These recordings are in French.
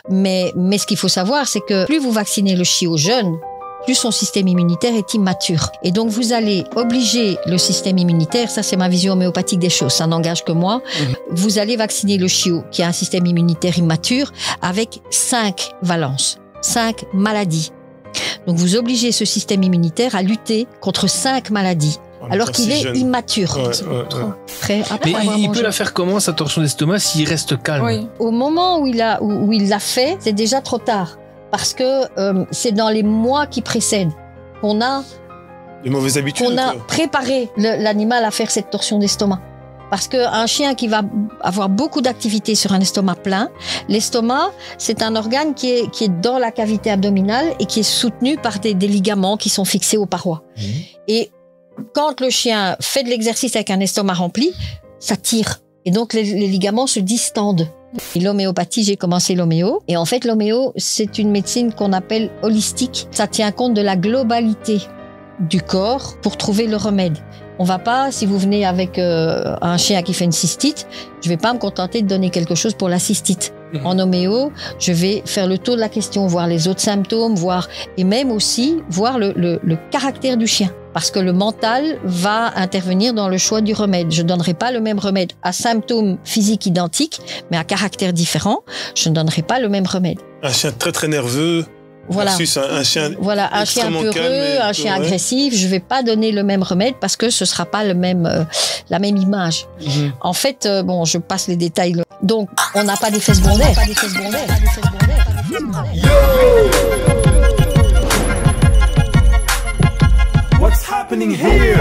Mais ce qu'il faut savoir, c'est que plus vous vaccinez le chiot jeune, plus son système immunitaire est immature. Et donc, vous allez obliger le système immunitaire, ça c'est ma vision homéopathique des choses, ça n'engage que moi, vous allez vacciner le chiot qui a un système immunitaire immature avec 5 valences, 5 maladies. Donc, vous obligez ce système immunitaire à lutter contre 5 maladies. Alors qu'il est immature. Mais il peut la faire comment, sa torsion d'estomac, s'il reste calme? Au moment où il l'a fait, c'est déjà trop tard. Parce que c'est dans les mois qui précèdent qu'on a, les mauvaises habitudes, qu'on a préparé l'animal à faire cette torsion d'estomac. Parce qu'un chien qui va avoir beaucoup d'activité sur un estomac plein, l'estomac, c'est un organe qui est dans la cavité abdominale et qui est soutenu par des ligaments qui sont fixés aux parois. Et quand le chien fait de l'exercice avec un estomac rempli, ça tire. Et donc, les ligaments se distendent. Et l'homéopathie, j'ai commencé l'homéo. Et en fait, l'homéo, c'est une médecine qu'on appelle holistique. Ça tient compte de la globalité du corps pour trouver le remède. On va pas, si vous venez avec un chien qui fait une cystite, je vais pas me contenter de donner quelque chose pour la cystite. En homéo, je vais faire le tour de la question, voir les autres symptômes, et même aussi voir le caractère du chien. Parce que le mental va intervenir dans le choix du remède. Je ne donnerai pas le même remède à symptômes physiques identiques, mais à caractère différent. Je ne donnerai pas le même remède. Un chien très très nerveux. Voilà. Un chien peureux, un chien agressif. Je ne vais pas donner le même remède parce que ce ne sera pas la même image. En fait, je passe les détails. Donc, on n'a pas d'effet secondaire. What's happening here?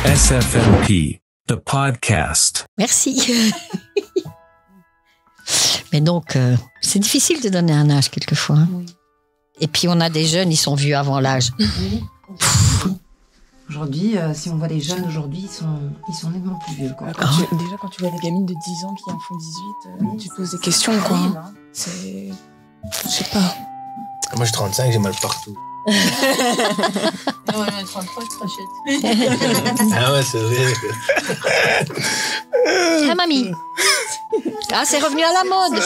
SFMP, the podcast. Merci. Mais donc, c'est difficile de donner un âge quelquefois. Oui. Et puis, on a des jeunes, ils sont vieux avant l'âge. Oui. Aujourd'hui, si on voit les jeunes aujourd'hui, ils sont nettement plus vieux. Quoi. Déjà, quand tu vois des gamines de 10 ans qui en font 18, tu te poses des questions. Quoi. C'est... Je sais pas. Moi, j'ai 35, j'ai mal partout. Non, mais 33, je crochette. Ah ouais, c'est vrai. Ah, mamie. Ah, c'est revenu à la mode.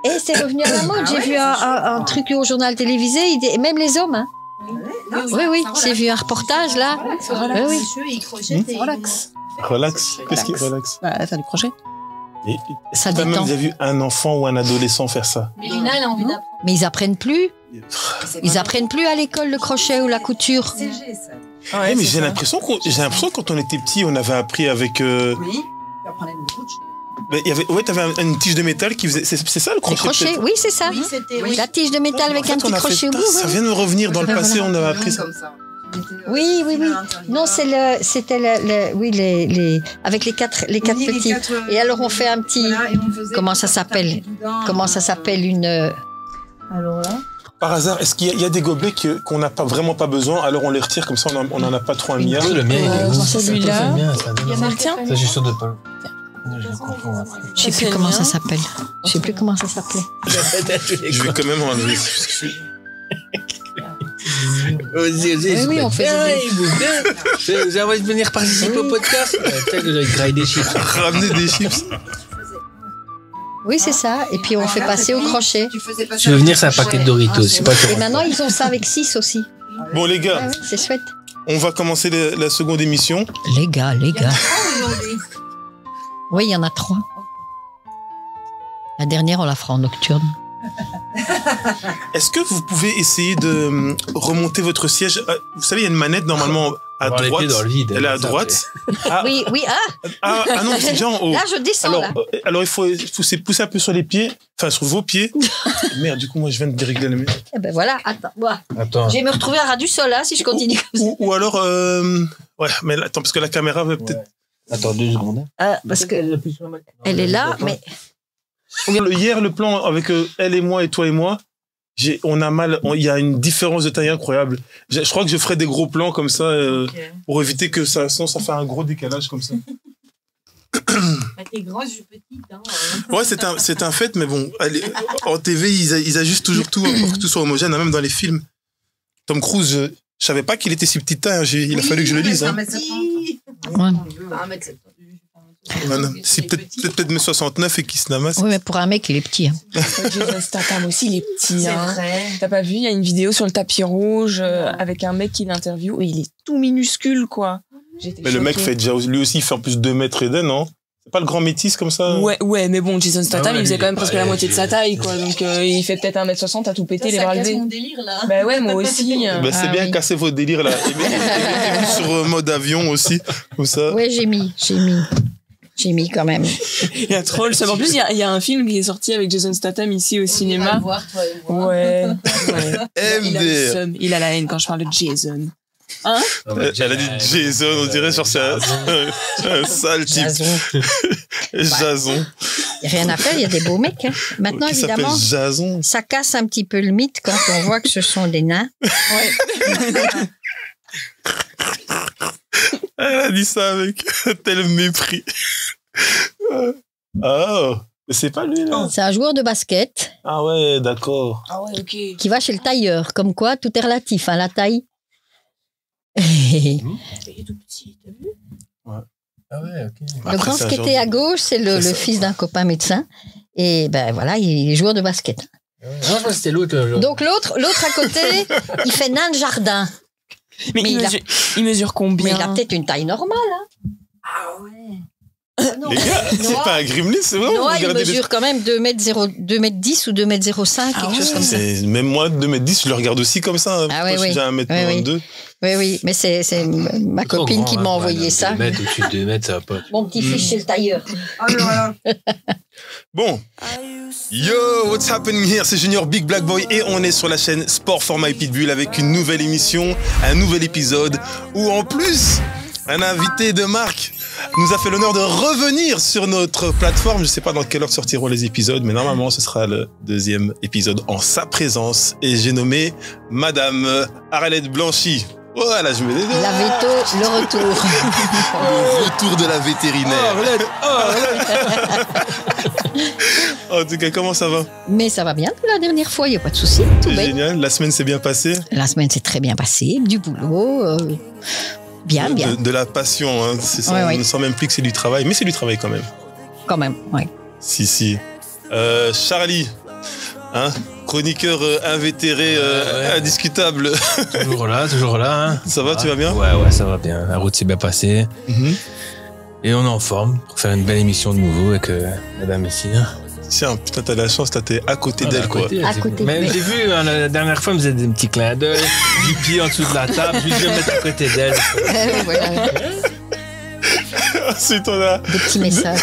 Et c'est revenu à la mode. J'ai vu un truc au journal télévisé, même les hommes. Hein. Oui, j'ai vu un reportage là. Oui. Il crochette et relax. Relax. Qu'est-ce qui est relax? Faire du crochet. Et ça t'as détend. même déjà vu un enfant ou un adolescent faire ça? Mais Lina, elle a envie d'apprendre. Mais ils apprennent plus. Ils apprennent plus à l'école le crochet ou la couture. C'est ça. Ouais, mais j'ai l'impression que quand on était petit, on avait appris avec. Oui. Tu apprenais une bouche. T'avais une tige de métal qui faisait. C'est ça le crochet? Le crochet, oui, c'est ça. Oui, c'était. La tige de métal avec un petit crochet au bout. Ça vient de revenir dans le passé, on avait appris ça. Oui. Non, c'était avec les quatre petits. Et alors on fait un petit. Comment ça s'appelle une. Alors là. Par hasard, est-ce qu'il y a des gobelets qu'on n'a vraiment pas besoin, alors on les retire comme ça, on n'en a pas trop un milliard? Le mien, il est où? Celui-là. Il y en a un tien. Ça, je suis sûr de pas. Je sais plus comment ça s'appelle. Je vais quand même enlever. Oui, on fait ça. J'ai envie de venir participer au podcast. Peut-être que j'avais graillé des chips. Ramener des chips. Oui, c'est ça. Et puis on fait passer au crochet. Je veux venir, c'est un paquet de Doritos. Et maintenant, ils ont ça avec 6 aussi. Bon, les gars. C'est chouette. On va commencer la seconde émission. Les gars. Oui, il y en a 3. La dernière, on la fera en nocturne. Est-ce que vous pouvez essayer de remonter votre siège? Vous savez, il y a une manette normalement à droite. Dans le vide, elle est à droite. Oui. Ah non, c'est déjà en haut. Là, je descends. Alors il faut pousser un peu sur les pieds, enfin sur vos pieds. Merde, du coup, moi, je viens de dérégler le mur. Eh ben voilà, Attends. Je vais me retrouver à ras du sol, si je continue comme ça. Ou alors, ouais, mais attends, parce que la caméra va peut-être. Attends 2 secondes. Parce que elle est là, mais. Hier, le plan avec elle et moi et toi et moi, on a mal. Il y a une différence de taille incroyable. Je crois que je ferai des gros plans comme ça pour éviter que ça, sinon ça fait un gros décalage comme ça. T'es grosse, je suis petite. Hein. Ouais, c'est un fait, mais bon, allez, en TV, ils ajustent toujours tout pour que tout soit homogène, même dans les films. Tom Cruise, je savais pas qu'il était si petit taille. Il a fallu que je le lise. Hein. 1m70. Ouais. Voilà. C'est peut-être mes 69 et qui se namasse. Oui, mais pour un mec, il est petit. Hein. Jason Statham aussi, il est petit. C'est Hein. vrai. T'as pas vu, il y a une vidéo sur le tapis rouge avec un mec qui l'interviewe et il est tout minuscule, quoi. Mais le mec fait déjà, lui aussi, il fait en plus 2 mètres et d'un, non? C'est pas le grand métis comme ça? Ouais, mais bon, Jason Statham, ouais, il faisait quand même il est presque pas- la moitié de sa taille, quoi. Donc, il fait peut-être 1m60 à tout péter, les bras Ça casse levés. mon délire, là. Bah ouais, moi aussi. Ben, c'est Ah bien, oui. casser vos délires là. Et mettez-vous sur mode avion aussi, comme ça. Oui, j'ai mis quand même. Il y a trop le seum. En plus, il y a un film qui est sorti avec Jason Statham ici au On ira cinéma. le voir, toi et moi. Ouais. Il a le MDR. seum. Il a la haine quand je parle de Jason. Elle a dit Jason, on dirait genre c'est un sale type. Jason. Il n'y a rien à faire, il y a des beaux mecs. Hein. Maintenant, Qui s'appelle évidemment, Jason. ça casse un petit peu le mythe quand on voit que ce sont des nains. Elle a dit ça avec tel mépris. Ah, mais c'est pas lui là. C'est un joueur de basket Ah ouais, d'accord. Ah ouais, ok. qui va chez le tailleur. Comme quoi, tout est relatif, hein, la taille. Il est tout petit, t'as vu? Ah ouais, ok. Le Après, grand c'est un skaté genre à gauche, c'est le fils d'un copain médecin. Et ben voilà, il est joueur de basket. Ah, je crois que c'était l'autre. genre. Donc l'autre à côté, il fait nain de jardin. Mais il mesure Mais combien? il a peut-être une taille normale. Hein. Ah ouais. Les gars, c'est pas un gremlin, c'est vrai? Noah, il Regardez les- mesure quand même 2m10 ou 2m05, quelque chose comme ça. Même moi, 2m10, je le regarde aussi comme ça. Hein. Ah Moi, oui, je suis oui. déjà 1m92. Oui, mais c'est ma Trop copine grand, qui hein, m'a ouais, envoyé ça. 2 mètres, au-dessus de 2 mètres, ça va pas. Mon petit-fils chez le tailleur. Bon. Yo, what's happening here? C'est Junior Big Black Boy et on est sur la chaîne Sport for My Pitbull avec une nouvelle émission, un nouvel épisode où en plus, un invité de marque nous a fait l'honneur de revenir sur notre plateforme. Je sais pas dans quelle heure sortiront les épisodes, mais normalement ce sera le 2e épisode en sa présence. Et j'ai nommé Madame Arlette Blanchy. Voilà, je me dis. La veto, le retour. Le retour de la vétérinaire. En tout cas, comment ça va? Mais ça va bien la dernière fois, il n'y a pas de souci. Tout C'est bien. génial. La semaine s'est bien passée. La semaine s'est très bien passée, du boulot. Bien. De la passion. Hein. On ne sent même plus que c'est du travail, mais c'est du travail quand même. Quand même, oui. Si. Charlie, hein, chroniqueur invétéré, indiscutable. Toujours là. Hein. Ça va, tu vas bien? Ouais, ça va bien. La route s'est bien passée. Et on est en forme pour faire une belle émission de nouveau avec madame ici. Hein. Tiens, putain, t'as de la chance, là, t'es à côté d'elle, quoi. À côté. Mais j'ai vu, hein, la dernière fois, elle me faisait des petits clins d'œil, du pied en dessous de la table, je vais me mettre à côté d'elle. Voilà, Ensuite, on a... des petits messages.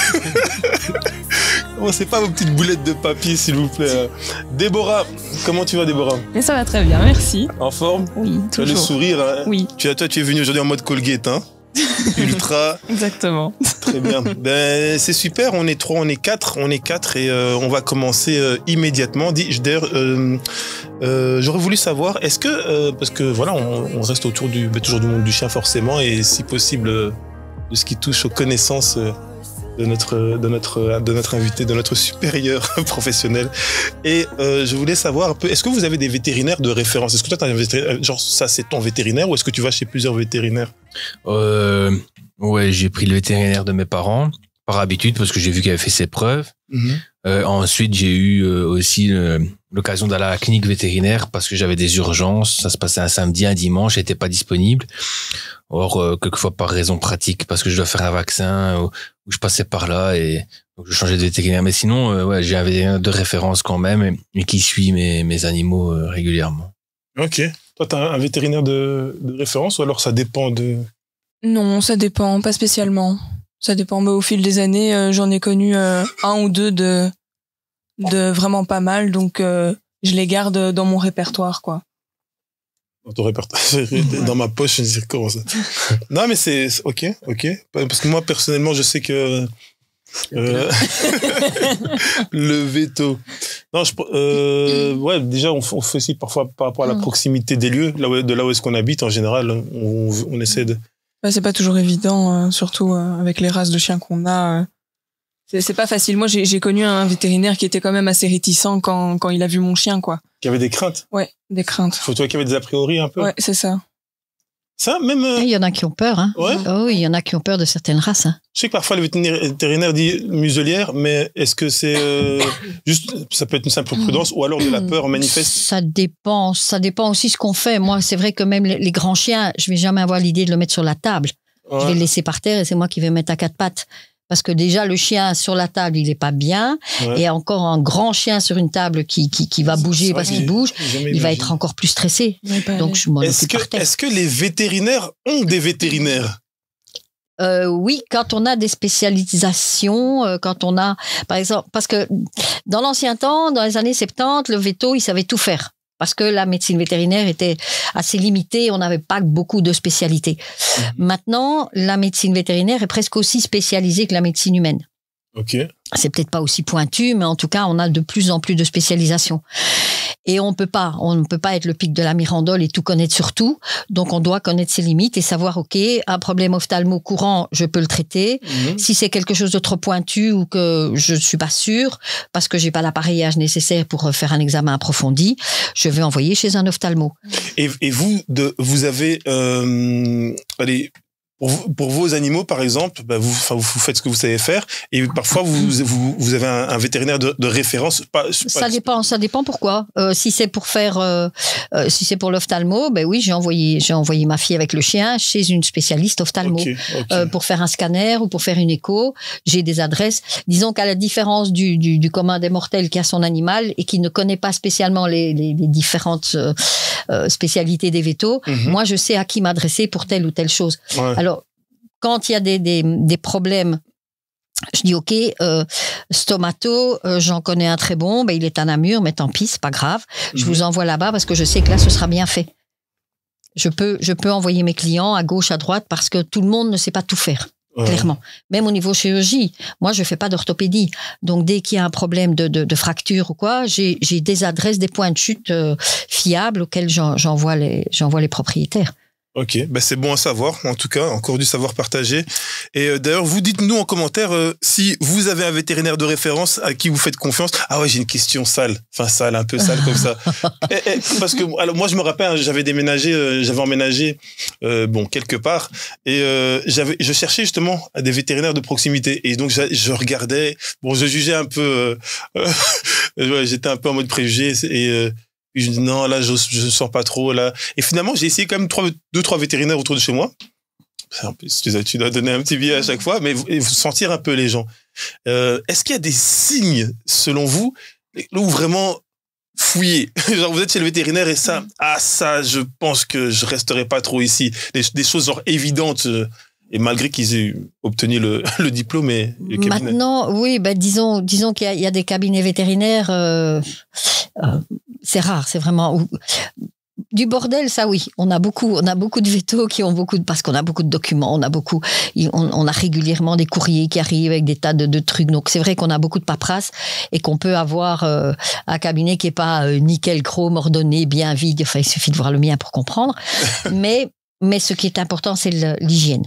Oh, c'est pas vos petites boulettes de papier, s'il vous plaît. Déborah, comment tu vas, Déborah? Mais ça va très bien, merci. En forme? Oui, Tu as le toujours. sourire, hein? Oui, Toi, tu es venu aujourd'hui en mode Colgate, hein? Ultra... exactement. Très bien. Ben, c'est super. On est 3, on est 4 et on va commencer immédiatement. D'ailleurs, j'aurais voulu savoir, est-ce que parce que voilà, on reste autour toujours du monde du chien forcément, et si possible de ce qui touche aux connaissances de notre invité, de notre supérieur professionnel. Et je voulais savoir un peu, est-ce que vous avez des vétérinaires de référence? Est-ce que toi, t'as un vétérinaire, genre ça c'est ton vétérinaire, ou est-ce que tu vas chez plusieurs vétérinaires? Ouais, j'ai pris le vétérinaire de mes parents, par habitude, parce que j'ai vu qu'il avait fait ses preuves. Ensuite, j'ai eu aussi l'occasion d'aller à la clinique vétérinaire parce que j'avais des urgences. Ça se passait un samedi, un dimanche, j'étais pas disponible. Or, quelquefois par raison pratique, parce que je dois faire un vaccin, ou je passais par là et donc je changeais de vétérinaire. Mais sinon, ouais, j'ai un vétérinaire de référence quand même et qui suit mes animaux régulièrement. Ok. Toi, t'as un vétérinaire de référence, ou alors ça dépend de... Non, ça dépend, pas spécialement. Ça dépend, mais au fil des années, j'en ai connu un ou deux de vraiment pas mal, donc je les garde dans mon répertoire, quoi. Dans ton répertoire, dans ma poche, je me dis comment ça. Non, mais c'est ok. Parce que moi, personnellement, je sais que le veto. Non, ouais, déjà, on fait aussi parfois par rapport à la proximité des lieux, de là où est-ce qu'on habite, en général, on essaie de... Bah, c'est pas toujours évident, surtout avec les races de chiens qu'on a. C'est pas facile. Moi, j'ai connu un vétérinaire qui était quand même assez réticent quand il a vu mon chien, quoi. Qui avait des craintes? Ouais, des craintes. Faut toi qui avait des a priori un peu? Ouais, c'est ça. Ça, même. Il y en a qui ont peur. Hein. Ouais. Oh, oui, il y en a qui ont peur de certaines races. Hein. Je sais que parfois le vétérinaire dit muselière, mais est-ce que c'est juste, ça peut être une simple prudence ou alors de la peur manifeste? Ça dépend aussi ce qu'on fait. Moi, c'est vrai que même les grands chiens, je vais jamais avoir l'idée de le mettre sur la table. Ouais. Je vais le laisser par terre et c'est moi qui vais mettre à quatre pattes. Parce que déjà, le chien sur la table, il est pas bien. Ouais. Et encore un grand chien sur une table qui va bouger parce qu'il bouge, il va être encore plus stressé. Donc, je m'en occupe par terre. Est-ce que les vétérinaires ont des vétérinaires? Oui, quand on a des spécialisations, quand on a, par exemple, parce que dans l'ancien temps, dans les années 70, le véto, il savait tout faire. Parce que la médecine vétérinaire était assez limitée, on n'avait pas beaucoup de spécialités. Maintenant, la médecine vétérinaire est presque aussi spécialisée que la médecine humaine. Ok. C'est peut-être pas aussi pointu, mais en tout cas, on a de plus en plus de spécialisation. Et on ne peut pas être le pic de la Mirandole et tout connaître sur tout. Donc, on doit connaître ses limites et savoir, OK, un problème ophtalmo courant, je peux le traiter. Si c'est quelque chose de trop pointu ou que je ne suis pas sûre, parce que j'ai pas l'appareillage nécessaire pour faire un examen approfondi, je vais envoyer chez un ophtalmo. Et vous avez, allez, pour vos animaux, par exemple, bah vous faites ce que vous savez faire, et parfois vous avez un vétérinaire de référence. Ça dépend pourquoi. Si c'est pour faire, si c'est pour l'ophtalmo, ben oui, j'ai envoyé ma fille avec le chien chez une spécialiste ophtalmo. Okay. Pour faire un scanner ou pour faire une écho. J'ai des adresses. Disons qu'à la différence du commun des mortels qui a son animal et qui ne connaît pas spécialement les différentes spécialités des vétos, moi je sais à qui m'adresser pour telle ou telle chose. Ouais. Alors, quand il y a des problèmes, je dis OK, stomato, j'en connais un très bon, ben il est à Namur, mais tant pis, c'est pas grave. Je vous envoie là-bas parce que je sais que là, ce sera bien fait. Je peux envoyer mes clients à gauche, à droite, parce que tout le monde ne sait pas tout faire. Clairement. Même au niveau chirurgie. Moi, je fais pas d'orthopédie. Donc, dès qu'il y a un problème de fracture ou quoi, j'ai des adresses, des points de chute fiables auxquels j'envoie les propriétaires. Ok, bah c'est bon à savoir, en tout cas, encore du savoir partagé. Et d'ailleurs, vous dites-nous en commentaire si vous avez un vétérinaire de référence à qui vous faites confiance. Ah ouais, j'ai une question sale, un peu sale comme ça. Parce que alors, moi, je me rappelle, j'avais emménagé quelque part, et je cherchais justement des vétérinaires de proximité. Et donc, je regardais, je jugeais un peu, j'étais un peu en mode préjugé, et je dis non, là, je sens pas trop, là. Et finalement, j'ai essayé quand même 2-3 vétérinaires autour de chez moi. Tu dois donner un petit billet à chaque fois, mais vous sentir un peu les gens. Est-ce qu'il y a des signes, selon vous, où vraiment fouiller? Genre, vous êtes chez le vétérinaire et ça, je pense que je resterai pas trop ici. Des choses genre évidentes, et malgré qu'ils aient obtenu le diplôme et le cabinet. Maintenant, oui, disons qu'il y a des cabinets vétérinaires, c'est rare, c'est vraiment du bordel, ça oui. On a beaucoup de vétos qui ont parce qu'on a beaucoup de documents, on a régulièrement des courriers qui arrivent avec des tas de trucs. Donc c'est vrai qu'on a beaucoup de paperasse et qu'on peut avoir un cabinet qui est pas nickel chrome, ordonné, bien vide. Enfin, il suffit de voir le mien pour comprendre. mais ce qui est important, c'est l'hygiène.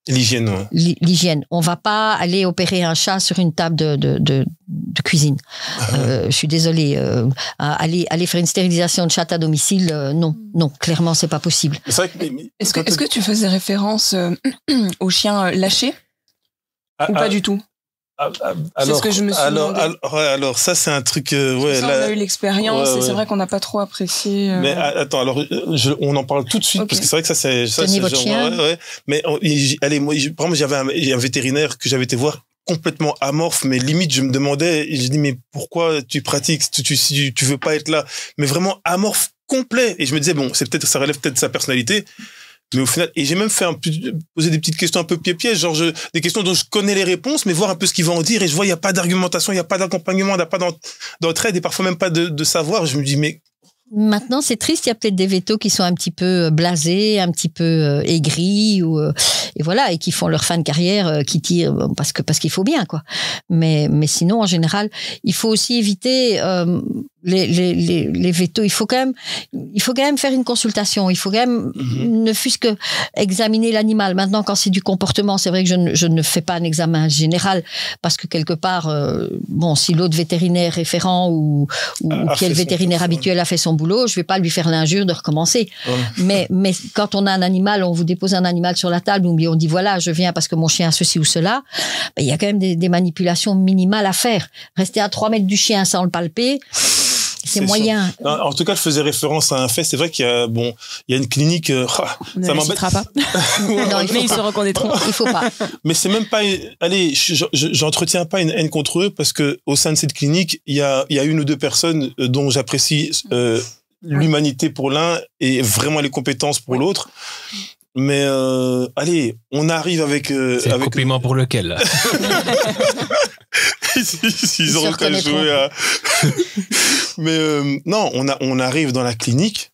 L'hygiène, ouais. L'hygiène. On va pas aller opérer un chat sur une table de cuisine. Je suis désolée. Aller faire une stérilisation de chat à domicile, non, clairement, c'est pas possible. Est-ce que tu faisais référence aux chiens lâchés ou pas du tout? C'est ce que je me suis demandé. Alors ça c'est un truc on a eu l'expérience et c'est vrai qu'on n'a pas trop apprécié. Mais attends, alors on en parle tout de suite parce que c'est vrai que ça Tenez votre chien. Mais moi par exemple j'avais un vétérinaire que j'avais été voir complètement amorphe, mais limite je me demandais, je dis mais pourquoi tu pratiques si tu veux pas être là, mais vraiment amorphe complet, et je me disais bon ça relève peut-être de sa personnalité. Mais au final, et j'ai même poser des petites questions un peu pièges, genre des questions dont je connais les réponses, mais voir un peu ce qu'il va en dire, et je vois, il n'y a pas d'argumentation, il n'y a pas d'accompagnement, il n'y a pas d'entraide, et parfois même pas de savoir. Je me dis, mais. Maintenant, c'est triste, il y a peut-être des vétos qui sont un petit peu blasés, un petit peu aigris, et voilà, et qui font leur fin de carrière, qui tirent parce qu'il faut bien, quoi. Mais sinon, en général, il faut aussi éviter, les vétos, il faut quand même faire une consultation. Il faut quand même, ne fût-ce que examiner l'animal. Maintenant, quand c'est du comportement, c'est vrai que je ne fais pas un examen général parce que quelque part, si l'autre vétérinaire référent ou qui est le vétérinaire habituel a fait son boulot, je vais pas lui faire l'injure de recommencer. Ouais. Mais quand on a un animal, on vous dépose un animal sur la table, on dit voilà, je viens parce que mon chien a ceci ou cela. Il y a quand même des manipulations minimales à faire. Rester à 3 mètres du chien sans le palper. C'est moyen. Non, en tout cas, je faisais référence à un fait. C'est vrai qu'il y a une clinique. Ça m'embête. Pas. Non, mais ils se reconnaîtront. Il faut pas. Mais c'est même pas. Allez, j'entretiens pas une haine contre eux parce que au sein de cette clinique, il y a 1 ou 2 personnes dont j'apprécie l'humanité pour l'un et vraiment les compétences pour l'autre. Mais allez, on arrive avec. C'est un compliment pour lequel là. Ils auront qu'à jouer à... Mais non, on arrive dans la clinique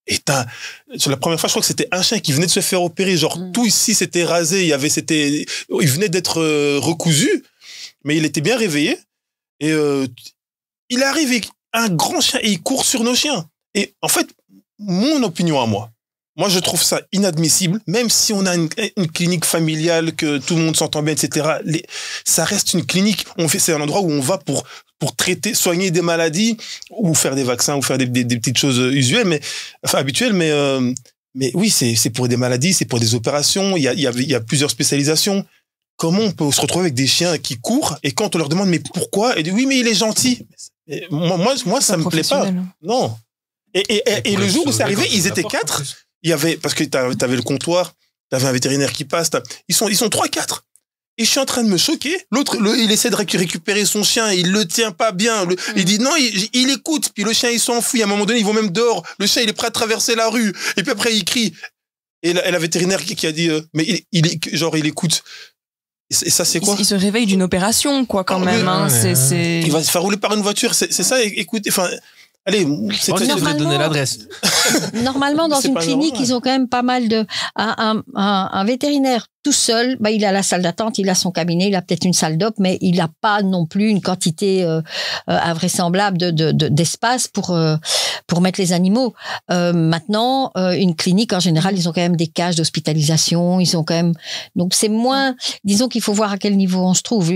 et sur la première fois, je crois que c'était un chien qui venait de se faire opérer. Genre, tout ici s'était rasé. Il venait d'être recousu, mais il était bien réveillé. Et il arrive avec un grand chien et il court sur nos chiens. Et en fait, mon opinion à moi, je trouve ça inadmissible, même si on a une clinique familiale, que tout le monde s'entend bien, etc. Ça reste une clinique. C'est un endroit où on va pour soigner des maladies, ou faire des vaccins, ou faire des petites choses usuelles, habituelles, mais oui, c'est pour des maladies, c'est pour des opérations. Il y a plusieurs spécialisations. Comment on peut se retrouver avec des chiens qui courent et quand on leur demande mais pourquoi, et dit oui mais il est gentil. Et moi ça me plaît pas. Non. Et le jour où c'est arrivé, ils étaient 4. Il y avait, parce que t'avais le comptoir, t'avais un vétérinaire qui passe, ils sont 3-4. Et je suis en train de me choquer. L'autre, il essaie de récupérer son chien, il le tient pas bien. Il dit non, il écoute. Puis le chien, il s'enfuit. À un moment donné, ils vont même dehors. Le chien, il est prêt à traverser la rue. Et puis après, il crie. Et la vétérinaire qui a dit, mais il écoute. Et ça, c'est quoi? Il se réveille d'une opération, quoi, quand même. Hein. Il va se faire rouler par une voiture. C'est ça, écoutez, enfin... Allez, c'est donner l'adresse. Normalement, dans une clinique, ils ont quand même pas mal de... Un vétérinaire tout seul, il a la salle d'attente, il a son cabinet, il a peut-être une salle d'op, mais il n'a pas non plus une quantité invraisemblable d'espace pour mettre les animaux. Maintenant, une clinique, en général, ils ont quand même des cages d'hospitalisation, ils ont quand même... Donc, c'est moins... Disons qu'il faut voir à quel niveau on se trouve.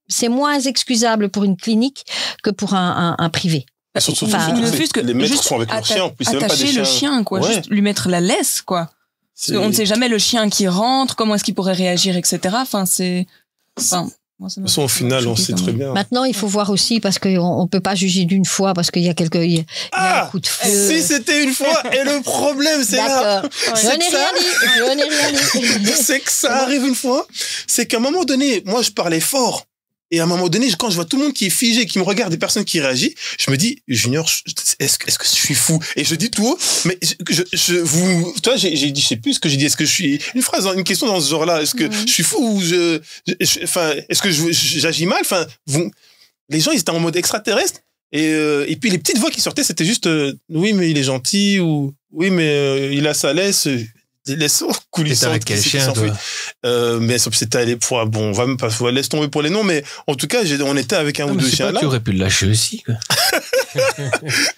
C'est moins excusable pour une clinique que pour un privé. Surtout, les maîtres sont avec leur chien. En plus, c'est même pas des chiens. Le chien, quoi. Ouais. Juste lui mettre la laisse, quoi. Parce qu'on ne sait jamais le chien qui rentre, comment est-ce qu'il pourrait réagir, etc. Enfin, c'est... De toute façon, au final, on sait très bien. Maintenant, il faut voir aussi, parce qu'on ne peut pas juger d'une fois, parce qu'il y a il y a un coup de feu. Si c'était une fois, et le problème, c'est là. Je n'ai rien dit. C'est que ça arrive une fois. C'est qu'à un moment donné, moi, je parlais fort. Et à un moment donné, quand je vois tout le monde qui est figé, qui me regarde, des personnes qui réagissent, je me dis, Junior, est-ce que je suis fou? Et je dis tout haut, mais toi, j'ai dit, je sais plus ce que j'ai dit. Est-ce que je suis, une question dans ce genre-là, est-ce que je suis fou ou est-ce que j'agis mal? Enfin, les gens, ils étaient en mode extraterrestre. Et puis les petites voix qui sortaient, c'était juste, oui, mais il est gentil, ou oui, mais il a sa laisse. Laisse coulisser avec quel chien, mais c'était allé pour bon, on va même pas laisse tomber pour les noms, mais en tout cas on était avec un ou 2 chiens là. Tu aurais pu le lâcher aussi, quoi.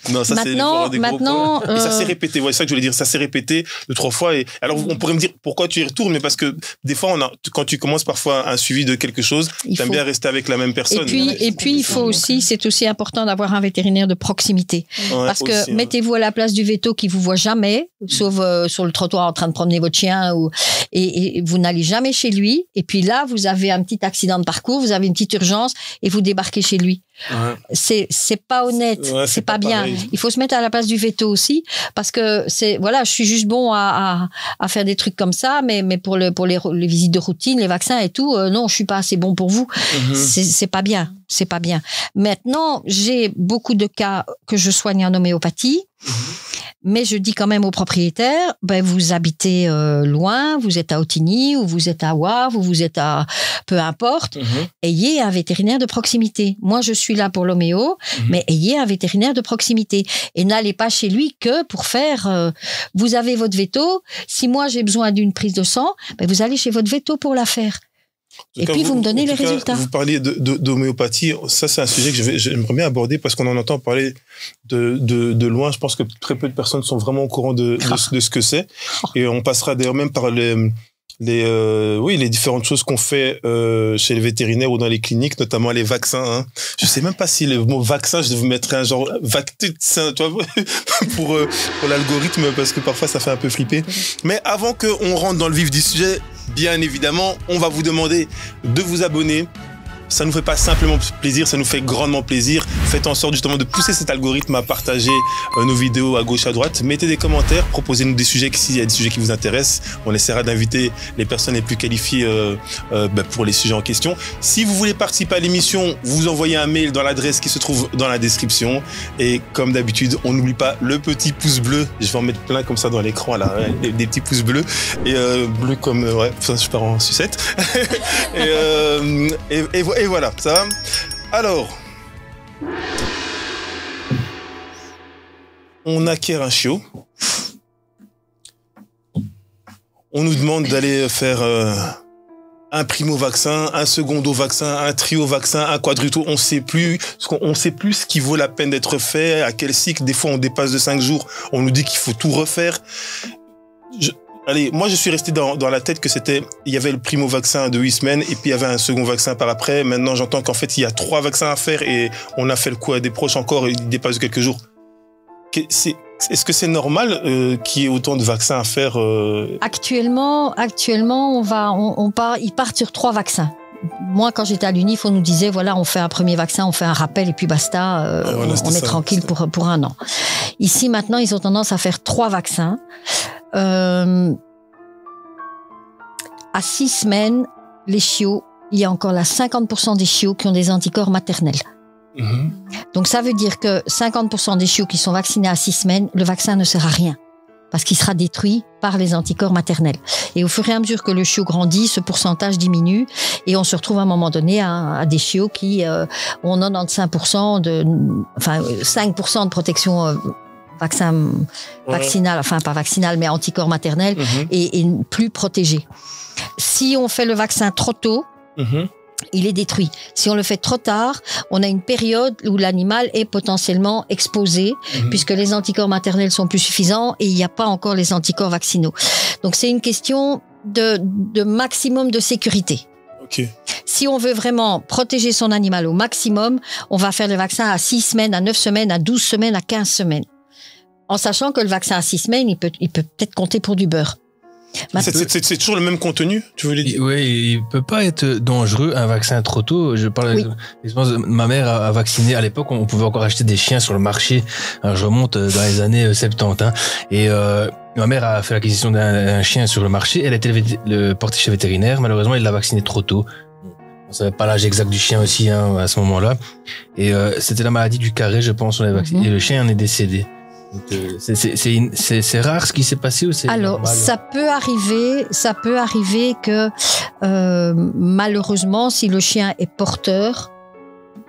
Non, ça maintenant, et ça s'est répété, c'est ça que je voulais dire, ça s'est répété 2-3 fois. Et alors on pourrait me dire pourquoi tu y retournes, mais parce que des fois quand tu commences parfois un suivi de quelque chose, t'aimes bien rester avec la même personne. Et puis il faut aussi, c'est aussi important d'avoir un vétérinaire de proximité, parce que mettez-vous à la place du véto qui vous voit jamais, sauf sur le trottoir en train de promener votre chien, et vous n'allez jamais chez lui, et puis là vous avez un petit accident de parcours, vous avez une petite urgence et vous débarquez chez lui. C'est pas honnête, c'est pas bien. Pareil. Il faut se mettre à la place du véto aussi, parce que je suis juste bon à faire des trucs comme ça, mais pour les visites de routine, les vaccins et tout, non, je suis pas assez bon pour vous. C'est pas bien, c'est pas bien. Maintenant, j'ai beaucoup de cas que je soigne en homéopathie. Mais je dis quand même aux propriétaires, vous habitez loin, vous êtes à Ottigny, ou vous êtes à Wavre, ou vous êtes à... Peu importe, ayez un vétérinaire de proximité. Moi, je suis là pour l'homéo, mais ayez un vétérinaire de proximité. Et n'allez pas chez lui que pour faire... vous avez votre véto, si moi j'ai besoin d'une prise de sang, vous allez chez votre véto pour la faire. Et puis, vous me donnez les résultats. Vous parliez d'homéopathie. Ça, c'est un sujet que j'aimerais bien aborder parce qu'on en entend parler de loin. Je pense que très peu de personnes sont vraiment au courant de ce que c'est. Et on passera d'ailleurs même par les différentes choses qu'on fait chez les vétérinaires ou dans les cliniques, notamment les vaccins. Hein. Je sais même pas si le mot vaccin, je devais mettre un genre vaccin, tu vois, pour l'algorithme, parce que parfois ça fait un peu flipper. Mais avant qu'on rentre dans le vif du sujet, bien évidemment, on va vous demander de vous abonner. Ça nous fait pas simplement plaisir, ça nous fait grandement plaisir. Faites en sorte justement de pousser cet algorithme à partager nos vidéos à gauche, à droite. Mettez des commentaires, proposez-nous des sujets s'il y a des sujets qui vous intéressent. On essaiera d'inviter les personnes les plus qualifiées pour les sujets en question. Si vous voulez participer à l'émission, vous envoyez un mail dans l'adresse qui se trouve dans la description. Et comme d'habitude, on n'oublie pas le petit pouce bleu. Je vais en mettre plein comme ça dans l'écran là, des petits pouces bleus. Et bleu comme je pars en sucette. Et voilà, ça va. Alors, on acquiert un chiot. On nous demande d'aller faire un primo-vaccin, un secondo-vaccin, un trio-vaccin, un quadruto. On sait plus ce qui vaut la peine d'être fait, à quel cycle. Des fois, on dépasse de 5 jours. On nous dit qu'il faut tout refaire. Allez, moi, je suis resté dans la tête que il y avait le primo-vaccin de 8 semaines et puis il y avait un second vaccin par après. Maintenant, j'entends qu'en fait, il y a 3 vaccins à faire et on a fait le coup à des proches encore et il dépasse de quelques jours. Est-ce que c'est normal qu'il y ait autant de vaccins à faire Actuellement, ils partent sur 3 vaccins. Moi, quand j'étais à l'UNIF, on nous disait, voilà, on fait un premier vaccin, on fait un rappel et puis basta, on est tranquille pour un an. Ici, maintenant, ils ont tendance à faire 3 vaccins. À 6 semaines, les chiots, il y a encore 50% des chiots qui ont des anticorps maternels. Mmh. Donc ça veut dire que 50% des chiots qui sont vaccinés à 6 semaines, le vaccin ne sert à rien parce qu'il sera détruit par les anticorps maternels. Et au fur et à mesure que le chiot grandit, ce pourcentage diminue et on se retrouve à un moment donné à des chiots qui ont 95% 5% de protection vaccinal, enfin pas vaccinal, mais anticorps maternel et plus protégé. Si on fait le vaccin trop tôt, il est détruit. Si on le fait trop tard, on a une période où l'animal est potentiellement exposé, puisque les anticorps maternels sont plus suffisants et il n'y a pas encore les anticorps vaccinaux. Donc c'est une question de maximum de sécurité. Okay. Si on veut vraiment protéger son animal au maximum, on va faire le vaccin à 6 semaines, à 9 semaines, à 12 semaines, à 15 semaines. En sachant que le vaccin à 6 semaines, il peut peut-être compter pour du beurre. C'est toujours le même contenu, tu voulais dire? Oui, il peut pas être dangereux un vaccin trop tôt. Je parle ma mère a vacciné à l'époque, on pouvait encore acheter des chiens sur le marché. Alors, je remonte dans les années 70 et ma mère a fait l'acquisition d'un chien sur le marché. Elle était le porté chez vétérinaire. Malheureusement, il l'a vacciné trop tôt. On savait pas l'âge exact du chien aussi à ce moment-là. Et c'était la maladie du carré, je pense, on l'avait vacciné. Et le chien en est décédé. C'est rare ce qui s'est passé ou c'est alors normal? ça peut arriver que malheureusement si le chien est porteur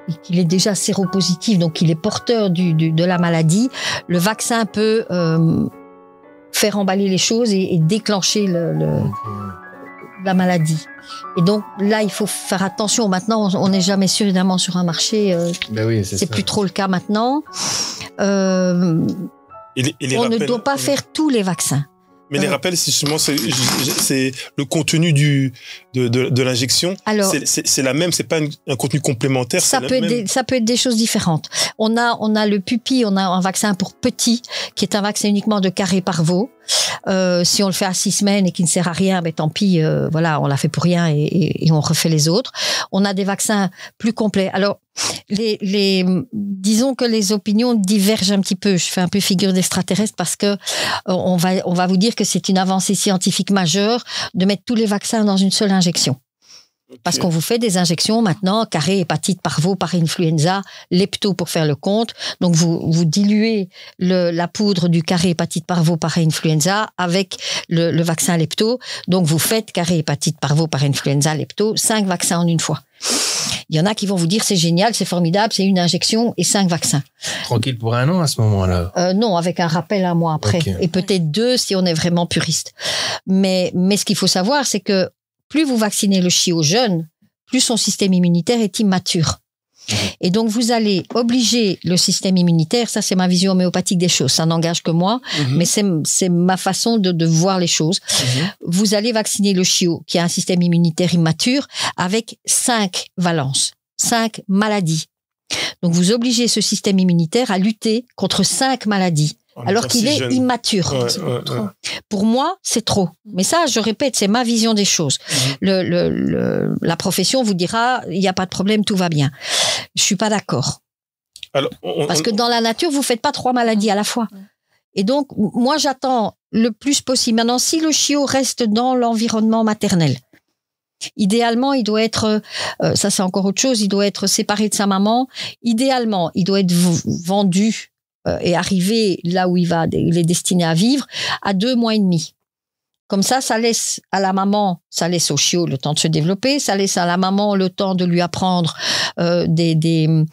et qu'il est déjà séropositif, donc il est porteur de la maladie, le vaccin peut faire emballer les choses et déclencher la maladie. Et donc là, il faut faire attention. Maintenant, on n'est jamais sûr, évidemment, sur un marché. C'est plus trop le cas maintenant. On ne doit pas faire tous les vaccins. Mais les rappels, justement, c'est le contenu de l'injection. Alors, c'est la même, c'est pas un contenu complémentaire. Ça peut être des choses différentes. On a le PUPI, on a un vaccin pour petits, qui est un vaccin uniquement de carré parvo. Si on le fait à 6 semaines et qui ne sert à rien, ben tant pis, voilà, on l'a fait pour rien et on refait les autres. On a des vaccins plus complets. Alors, disons que les opinions divergent un petit peu. Je fais un peu figure d'extraterrestre parce que on va vous dire que c'est une avancée scientifique majeure de mettre tous les vaccins dans une seule injection. Okay. Parce qu'on vous fait des injections maintenant, carré, hépatite, parvo, parainfluenza, lepto pour faire le compte. Donc vous diluez la poudre du carré, hépatite, parvo, parainfluenza avec le vaccin lepto. Donc vous faites carré, hépatite, parvo, parainfluenza, lepto, 5 vaccins en une fois. Il y en a qui vont vous dire c'est génial, c'est formidable, c'est une injection et 5 vaccins. Tranquille pour un an à ce moment-là? Non, avec un rappel un mois après. Okay. Et peut-être 2 si on est vraiment puriste. Mais ce qu'il faut savoir, c'est que plus vous vaccinez le chiot jeune, plus son système immunitaire est immature. Et donc, vous allez obliger le système immunitaire, ça c'est ma vision homéopathique des choses, ça n'engage que moi, mais c'est ma façon de voir les choses. Vous allez vacciner le chiot qui a un système immunitaire immature avec 5 valences, 5 maladies. Donc, vous obligez ce système immunitaire à lutter contre 5 maladies. Alors qu'il est immature. Pour moi, c'est trop. Mais ça, je répète, c'est ma vision des choses. La profession vous dira, il n'y a pas de problème, tout va bien. Je suis pas d'accord. Parce que dans la nature, vous faites pas 3 maladies à la fois. Et donc, moi, j'attends le plus possible. Maintenant, si le chiot reste dans l'environnement maternel, idéalement, il doit être, ça c'est encore autre chose, il doit être séparé de sa maman. Idéalement, il doit être vendu et arriver là où il est destiné à vivre à 2 mois et demi. Comme ça laisse à la maman, ça laisse au chiot le temps de se développer, ça laisse à la maman le temps de lui apprendre des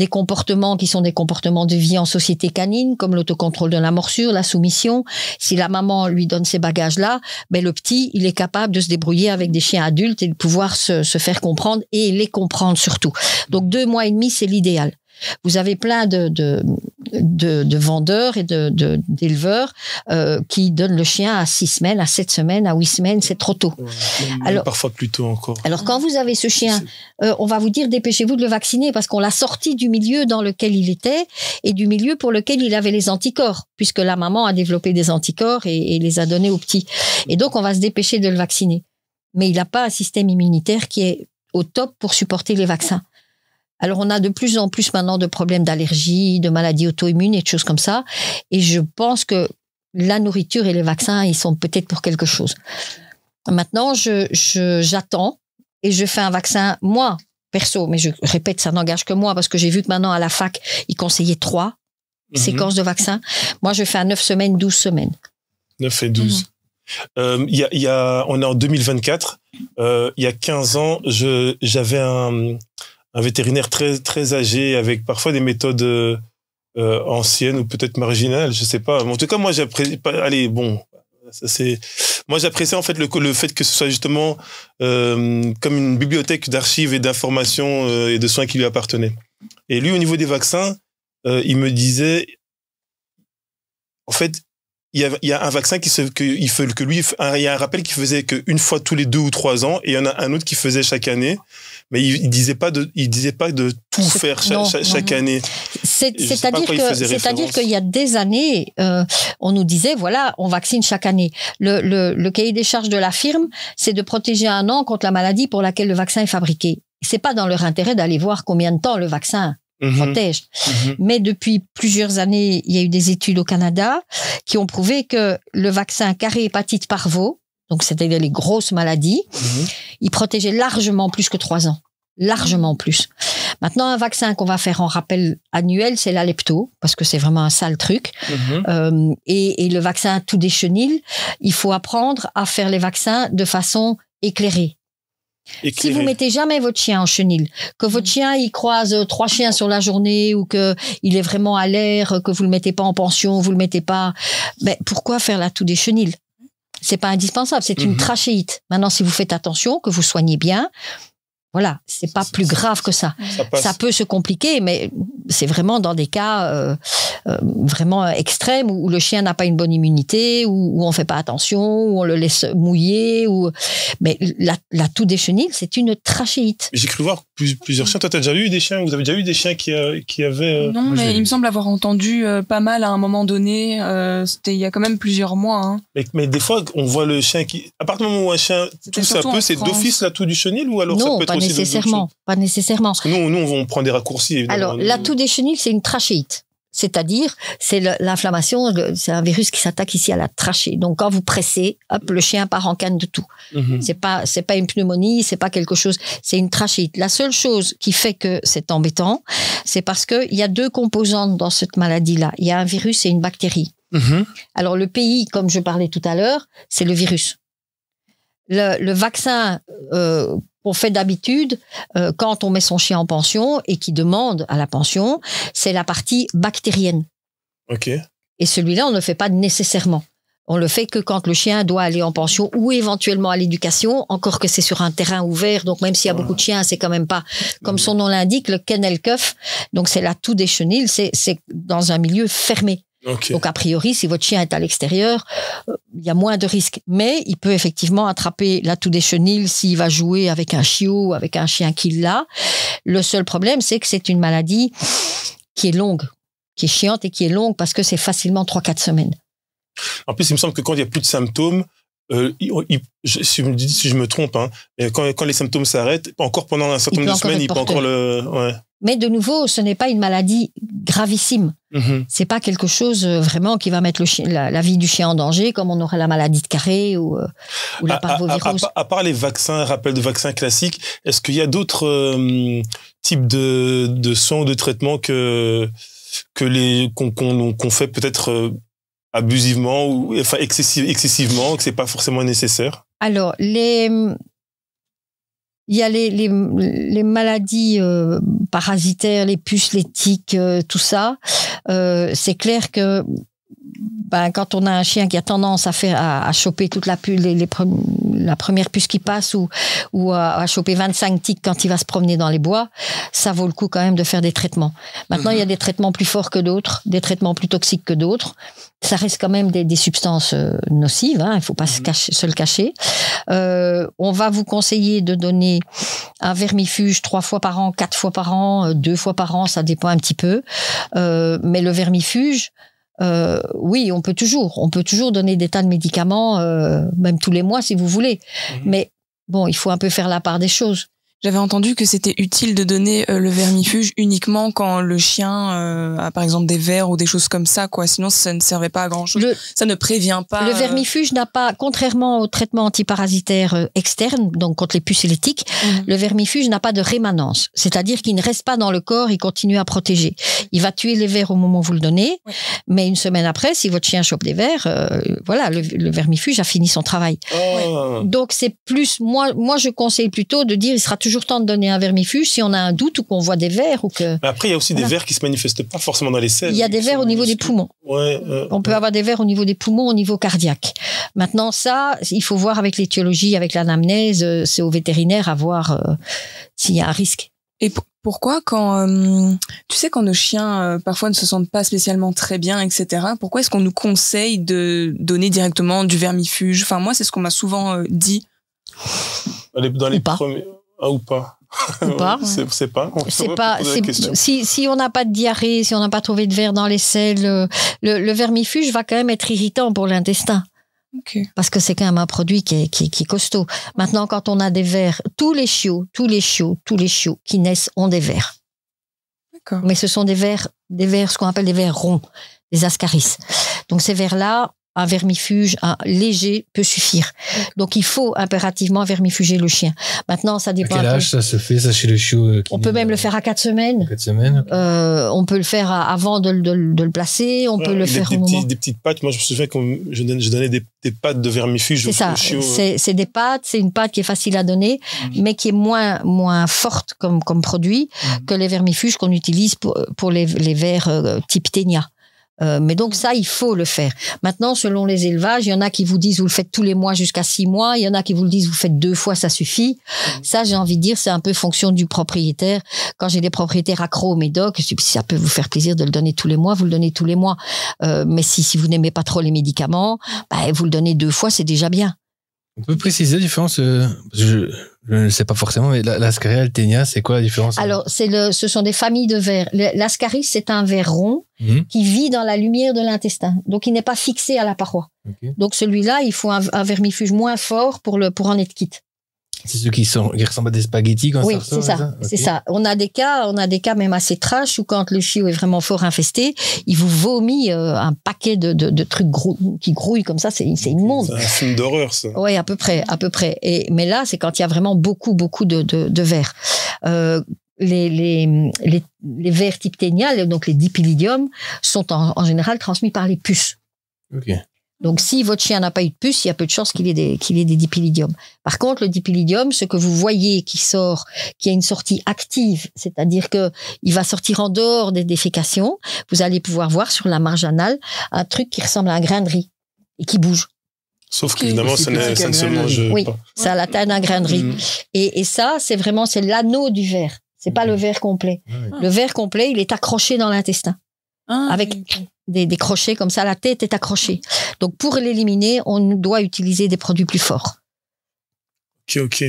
comportements qui sont des comportements de vie en société canine, comme l'autocontrôle de la morsure, la soumission. Si la maman lui donne ces bagages-là, ben le petit, il est capable de se débrouiller avec des chiens adultes et de pouvoir se faire comprendre et les comprendre surtout. Donc 2 mois et demi, c'est l'idéal. Vous avez plein de vendeurs et d'éleveurs qui donnent le chien à 6 semaines, à 7 semaines, à 8 semaines, c'est trop tôt. Alors, parfois plus tôt encore. Alors quand vous avez ce chien, on va vous dire dépêchez-vous de le vacciner parce qu'on l'a sorti du milieu dans lequel il était et du milieu pour lequel il avait les anticorps, puisque la maman a développé des anticorps et les a donnés au petit. Et donc on va se dépêcher de le vacciner. Mais il n'a pas un système immunitaire qui est au top pour supporter les vaccins. Alors, on a de plus en plus maintenant de problèmes d'allergie, de maladies auto-immunes et de choses comme ça. Et je pense que la nourriture et les vaccins, ils sont peut-être pour quelque chose. Maintenant, j'attends et je fais un vaccin, moi, perso, mais je répète, ça n'engage que moi parce que j'ai vu que maintenant, à la fac, ils conseillaient 3 séquences de vaccins. Moi, je fais à 9 semaines, 12 semaines. 9 et 12. On est en 2024. Il y a 15 ans, j'avais un vétérinaire très très âgé avec parfois des méthodes anciennes ou peut-être marginales, je sais pas. En tout cas, moi j'apprécie. Allez, bon, ça c'est. Moi j'apprécie en fait le fait que ce soit justement comme une bibliothèque d'archives et d'informations et de soins qui lui appartenaient. Et lui, au niveau des vaccins, il me disait, en fait, il y a un vaccin il y a un rappel qui faisait qu'une fois tous les 2 ou 3 ans, et il y en a un autre qui faisait chaque année. Mais il disait pas de tout faire chaque année. C'est-à-dire qu'il y a des années, on nous disait, voilà, on vaccine chaque année. Le cahier des charges de la firme, c'est de protéger 1 an contre la maladie pour laquelle le vaccin est fabriqué. C'est pas dans leur intérêt d'aller voir combien de temps le vaccin protège. Mais depuis plusieurs années, il y a eu des études au Canada qui ont prouvé que le vaccin carré-hépatite parvo, donc c'est-à-dire les grosses maladies, il protégeait largement plus que 3 ans. Largement plus. Maintenant, un vaccin qu'on va faire en rappel annuel, c'est la lepto, parce que c'est vraiment un sale truc. Et le vaccin tout des chenilles, il faut apprendre à faire les vaccins de façon éclairée. Si vous mettez jamais votre chien en chenille, que votre chien il croise 3 chiens sur la journée ou que il est vraiment à l'air, que vous le mettez pas en pension, vous le mettez pas, ben pourquoi faire la toux des chenilles? C'est pas indispensable, c'est une trachéite. Maintenant, si vous faites attention, que vous soignez bien, voilà, c'est pas plus grave que ça. Ça peut se compliquer, mais c'est vraiment dans des cas vraiment extrêmes où le chien n'a pas une bonne immunité, où on fait pas attention, où on le laisse mouiller. Mais la toux des chenilles, c'est une trachéite. J'ai cru voir plusieurs chiens. Toi, t'as déjà eu des chiens? Vous avez déjà eu des chiens qui avaient... Non, mais il me semble avoir entendu pas mal à un moment donné. C'était il y a quand même plusieurs mois. Hein. Mais des fois, on voit le chien qui... À partir du moment où un chien tousse un peu, c'est d'office la toux du chenil ou alors non, ça peut être aussi pas nécessairement. Parce que nous, on prend des raccourcis, évidemment. Alors, la toux des chenilles, c'est une trachéite. C'est-à-dire, c'est l'inflammation, c'est un virus qui s'attaque ici à la trachée. Donc, quand vous pressez, hop, le chien part en canne de toux. C'est pas une pneumonie, c'est pas quelque chose, c'est une trachéite. La seule chose qui fait que c'est embêtant, c'est parce qu'il y a 2 composantes dans cette maladie-là. Il y a un virus et une bactérie. Alors, le pays, comme je parlais tout à l'heure, c'est le virus. Le vaccin qu'on fait d'habitude quand on met son chien en pension et qui demande à la pension, c'est la partie bactérienne. Ok. Et celui-là, on ne le fait pas nécessairement. On le fait que quand le chien doit aller en pension ou éventuellement à l'éducation, encore que c'est sur un terrain ouvert. Donc, même s'il y a beaucoup de chiens, c'est quand même pas, comme son nom l'indique, le kennel cuff. Donc, c'est la toux des chenilles. C'est dans un milieu fermé. Ok. Donc, a priori, si votre chien est à l'extérieur, il y a moins de risques. Mais il peut effectivement attraper la toux des chenilles s'il va jouer avec un chiot, avec un chien qui l'a. Le seul problème, c'est que c'est une maladie qui est longue, qui est chiante et qui est longue parce que c'est facilement 3-4 semaines. En plus, il me semble que quand il n'y a plus de symptômes, si je me trompe, hein, mais quand les symptômes s'arrêtent, encore pendant un certain nombre de semaines, il peut encore le... Ouais. Mais de nouveau, ce n'est pas une maladie gravissime. C'est pas quelque chose vraiment qui va mettre la vie du chien en danger, comme on aurait la maladie de Carré ou la parvovirose. À part les vaccins, rappels de vaccins classiques, est-ce qu'il y a d'autres types de soins ou de traitements qu'on fait peut-être abusivement ou enfin excessivement, que c'est pas forcément nécessaire? Alors, il y a les maladies parasitaires, les puces, les tiques, tout ça. C'est clair que quand on a un chien qui a tendance à choper toute la première puce qui passe ou à choper 25 tiques quand il va se promener dans les bois, ça vaut le coup quand même de faire des traitements. Maintenant, il y a des traitements plus forts que d'autres, des traitements plus toxiques que d'autres. Ça reste quand même des substances nocives, hein, il faut pas se le cacher. On va vous conseiller de donner un vermifuge 3 fois par an, 4 fois par an, 2 fois par an, ça dépend un petit peu. Mais le vermifuge, oui, on peut toujours donner des tas de médicaments, même tous les mois si vous voulez. Mais bon, il faut un peu faire la part des choses. J'avais entendu que c'était utile de donner le vermifuge uniquement quand le chien a par exemple des vers ou des choses comme ça, quoi. Sinon, ça ne servait pas à grand chose. Ça ne prévient pas. Le vermifuge n'a pas, contrairement au traitement antiparasitaire externe, donc contre les puces et les tiques, le vermifuge n'a pas de rémanence. C'est-à-dire qu'il ne reste pas dans le corps, il continue à protéger. Il va tuer les vers au moment où vous le donnez, mais une semaine après, si votre chien chope des vers, voilà, le vermifuge a fini son travail. Donc c'est plus, moi je conseille plutôt de dire, il sera toujours temps de donner un vermifuge si on a un doute ou qu'on voit des vers ou que. Mais après, il y a aussi des vers qui se manifestent pas forcément dans les selles. Il y a des vers au niveau des poumons. On peut avoir des vers au niveau des poumons, au niveau cardiaque. Maintenant, ça, il faut voir avec l'étiologie, avec l'anamnèse, c'est au vétérinaire à voir s'il y a un risque. Et pourquoi quand nos chiens parfois ne se sentent pas spécialement très bien, etc., pourquoi est-ce qu'on nous conseille de donner directement du vermifuge? Enfin, moi, c'est ce qu'on m'a souvent dit. Dans les premiers... Ah, ou pas. Ou pas. C'est pas. Si on n'a pas de diarrhée, si on n'a pas trouvé de vers dans les selles, le vermifuge va quand même être irritant pour l'intestin. Okay. Parce que c'est quand même un produit qui est costaud. Maintenant, quand on a des vers, tous les chiots qui naissent ont des vers. D'accord. Mais ce sont des vers, ce qu'on appelle des vers ronds, des ascaris. Donc ces vers-là, un vermifuge, un léger peut suffire. Donc il faut impérativement vermifuger le chien. Maintenant, ça dépend. À quel âge ça se fait, ça, chez le chiot? On peut même le faire à 4 semaines. 4 semaines. On peut le faire avant de le placer. On peut le faire au moment. Des petites pâtes. Moi, je me souviens que je donnais des pâtes de vermifuge au chiot. C'est des pâtes. C'est une pâte qui est facile à donner, mais qui est moins forte comme produit que les vermifuges qu'on utilise pour les vers type ténia. Mais donc ça, il faut le faire. Maintenant, selon les élevages, il y en a qui vous disent vous le faites tous les mois jusqu'à 6 mois. Il y en a qui vous le disent vous faites 2 fois, ça suffit. Ça, j'ai envie de dire, c'est un peu fonction du propriétaire. Quand j'ai des propriétaires accros au médoc, si ça peut vous faire plaisir de le donner tous les mois, vous le donnez tous les mois. Mais si vous n'aimez pas trop les médicaments, vous le donnez 2 fois, c'est déjà bien. On peut préciser la différence, je ne sais pas forcément, mais l'ascaris et le ténia, c'est quoi la différence? Alors, ce sont des familles de vers. L'ascaris, c'est un ver rond qui vit dans la lumière de l'intestin. Donc, il n'est pas fixé à la paroi. Okay. Donc, celui-là, il faut un vermifuge moins fort pour en être quitte. C'est ceux qui ressemblent à des spaghettis quand ça ressort? Oui, c'est ça. Okay. C'est ça. On a des cas même assez trash où quand le chiot est vraiment fort infesté, il vous vomit un paquet de trucs qui grouillent comme ça. C'est immonde. C'est un film d'horreur, ça. Oui, à peu près. Mais là, c'est quand il y a vraiment beaucoup de vers. Les vers type ténia, donc les dipylidium, sont en général transmis par les puces. Ok. Donc, si votre chien n'a pas eu de puce, il y a peu de chances qu'il ait des dipylidium. Par contre, le dipylidium, ce que vous voyez qui a une sortie active, c'est-à-dire que il va sortir en dehors des défécations, vous allez pouvoir voir sur la marge anale un truc qui ressemble à un grain de riz. et qui bouge. Sauf qu'évidemment, ça ne se mange Oui, pas. ça a la taille d'un grain de riz. Mhm. Et ça, c'est l'anneau du ver. C'est pas le ver complet. Le ver complet, il est accroché dans l'intestin. Avec des crochets comme ça, la tête est accrochée. Donc, pour l'éliminer, on doit utiliser des produits plus forts. Ok.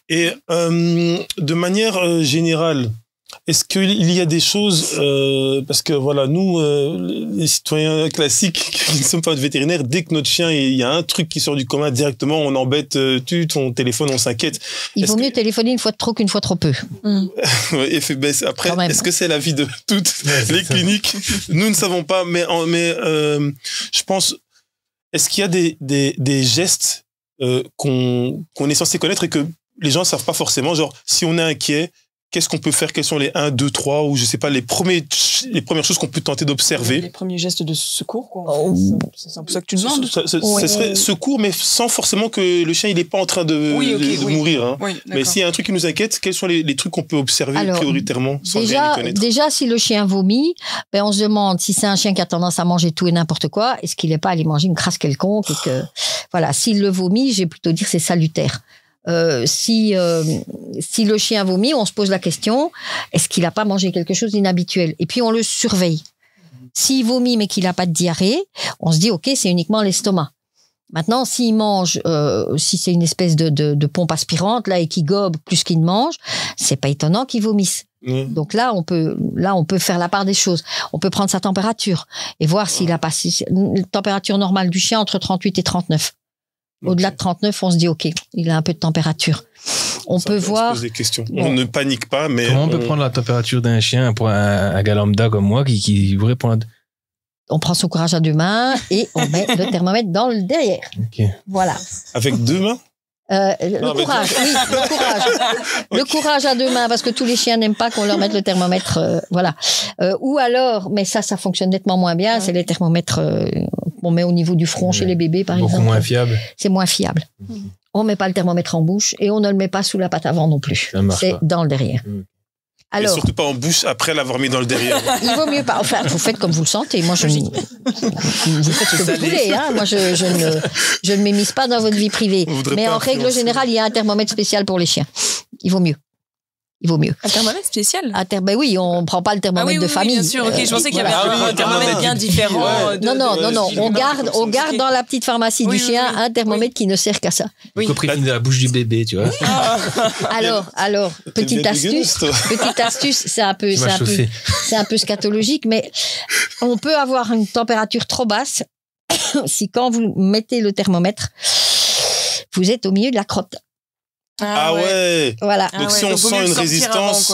Et de manière générale, est-ce qu'il y a des choses, parce que voilà, nous, les citoyens classiques qui ne sommes pas vétérinaires, dès que notre chien, il y a un truc qui sort du commun, directement, on embête, ton téléphone, on s'inquiète. Il vaut mieux téléphoner une fois de trop qu'une fois trop peu. Et après, est-ce que c'est l'avis de toutes les cliniques? Nous ne savons pas, mais je pense, est-ce qu'il y a des gestes qu'on est censé connaître et que les gens ne savent pas forcément, genre si on est inquiet, qu'est-ce qu'on peut faire? Quels sont les 1, 2, 3 ou je sais pas, les premières choses qu'on peut tenter d'observer? Les premiers gestes de secours, quoi. C'est un peu ça que tu demandes. Ce serait secours, mais sans forcément que le chien il est pas en train de mourir. Hein. Oui, mais s'il y a un truc qui nous inquiète, quels sont les trucs qu'on peut observer prioritairement sans bien les connaître? Déjà, si le chien vomit, on se demande si c'est un chien qui a tendance à manger tout et n'importe quoi, est-ce qu'il n'est pas allé manger une crasse quelconque et que, voilà, s'il le vomit, j'ai plutôt dire que c'est salutaire. Si le chien vomit, on se pose la question, est-ce qu'il n'a pas mangé quelque chose d'inhabituel? Et puis on le surveille. S'il vomit mais qu'il n'a pas de diarrhée, on se dit ok, c'est uniquement l'estomac. Maintenant, s'il mange, si c'est une espèce de pompe aspirante là et qu'il gobe plus qu'il ne mange, c'est pas étonnant qu'il vomisse. Donc là, on peut faire la part des choses. On peut prendre sa température et voir s'il a passé la température normale du chien entre 38 et 39. Au-delà de 39, on se dit, OK, il a un peu de température. On peut voir... Se pose des questions. On ne panique pas, mais... Comment on peut prendre la température d'un chien pour un gars lambda comme moi qui vous répond On prend son courage à 2 mains et on met le thermomètre dans le derrière. Okay. Voilà. Avec 2 mains? Le courage. Le courage à 2 mains, parce que tous les chiens n'aiment pas qu'on leur mette le thermomètre, voilà. Ou alors, mais ça fonctionne nettement moins bien, c'est les thermomètres qu'on met au niveau du front chez les bébés, par exemple. Beaucoup moins fiable. C'est moins fiable. On met pas le thermomètre en bouche et on ne le met pas sous la patte avant non plus. C'est dans le derrière. Alors, et surtout pas en bouche après l'avoir mis dans le derrière. Il vaut mieux pas. Enfin, vous faites comme vous le sentez. Moi, vous faites ce que vous voulez. Hein. Moi, je ne m'immisce pas dans votre vie privée. Mais en règle générale, il y a un thermomètre spécial pour les chiens. Il vaut mieux. Un thermomètre spécial? Ben oui, on ne prend pas le thermomètre de famille. Bien sûr, je pensais qu'il y avait un thermomètre bien différent. Non. On garde dans la petite pharmacie du chien un thermomètre qui ne sert qu'à ça. Y compris de la bouche du bébé, tu vois. Alors, petite astuce, c'est un peu scatologique, mais on peut avoir une température trop basse si quand vous mettez le thermomètre, vous êtes au milieu de la crotte. Ah ouais. Voilà. Donc si on sent une résistance,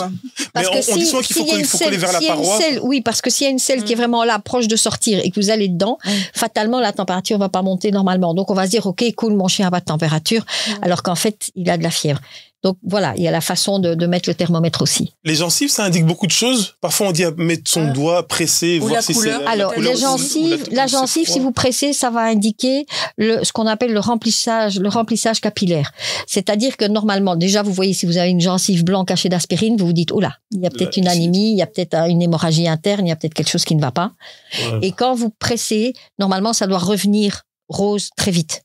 mais on dit souvent qu'il faut coller vers la paroi. Oui, parce que s'il y a une selle qui est vraiment là, proche de sortir, et que vous allez dedans, fatalement la température va pas monter normalement. Donc on va se dire ok, cool, mon chien a pas de température, alors qu'en fait il a de la fièvre. Donc voilà, il y a la façon de mettre le thermomètre aussi. Les gencives, ça indique beaucoup de choses. Parfois on dit à mettre son doigt, presser, ou voir si c'est... Alors les gencives, la gencive, si vous pressez, ça va indiquer ce qu'on appelle le remplissage capillaire. C'est-à-dire que normalement, déjà vous voyez si vous avez une gencive blanche cachée d'aspirine, vous vous dites oh là, il y a peut-être une anémie, il y a peut-être une hémorragie interne, il y a peut-être quelque chose qui ne va pas. Ouais. Et quand vous pressez, normalement ça doit revenir rose très vite.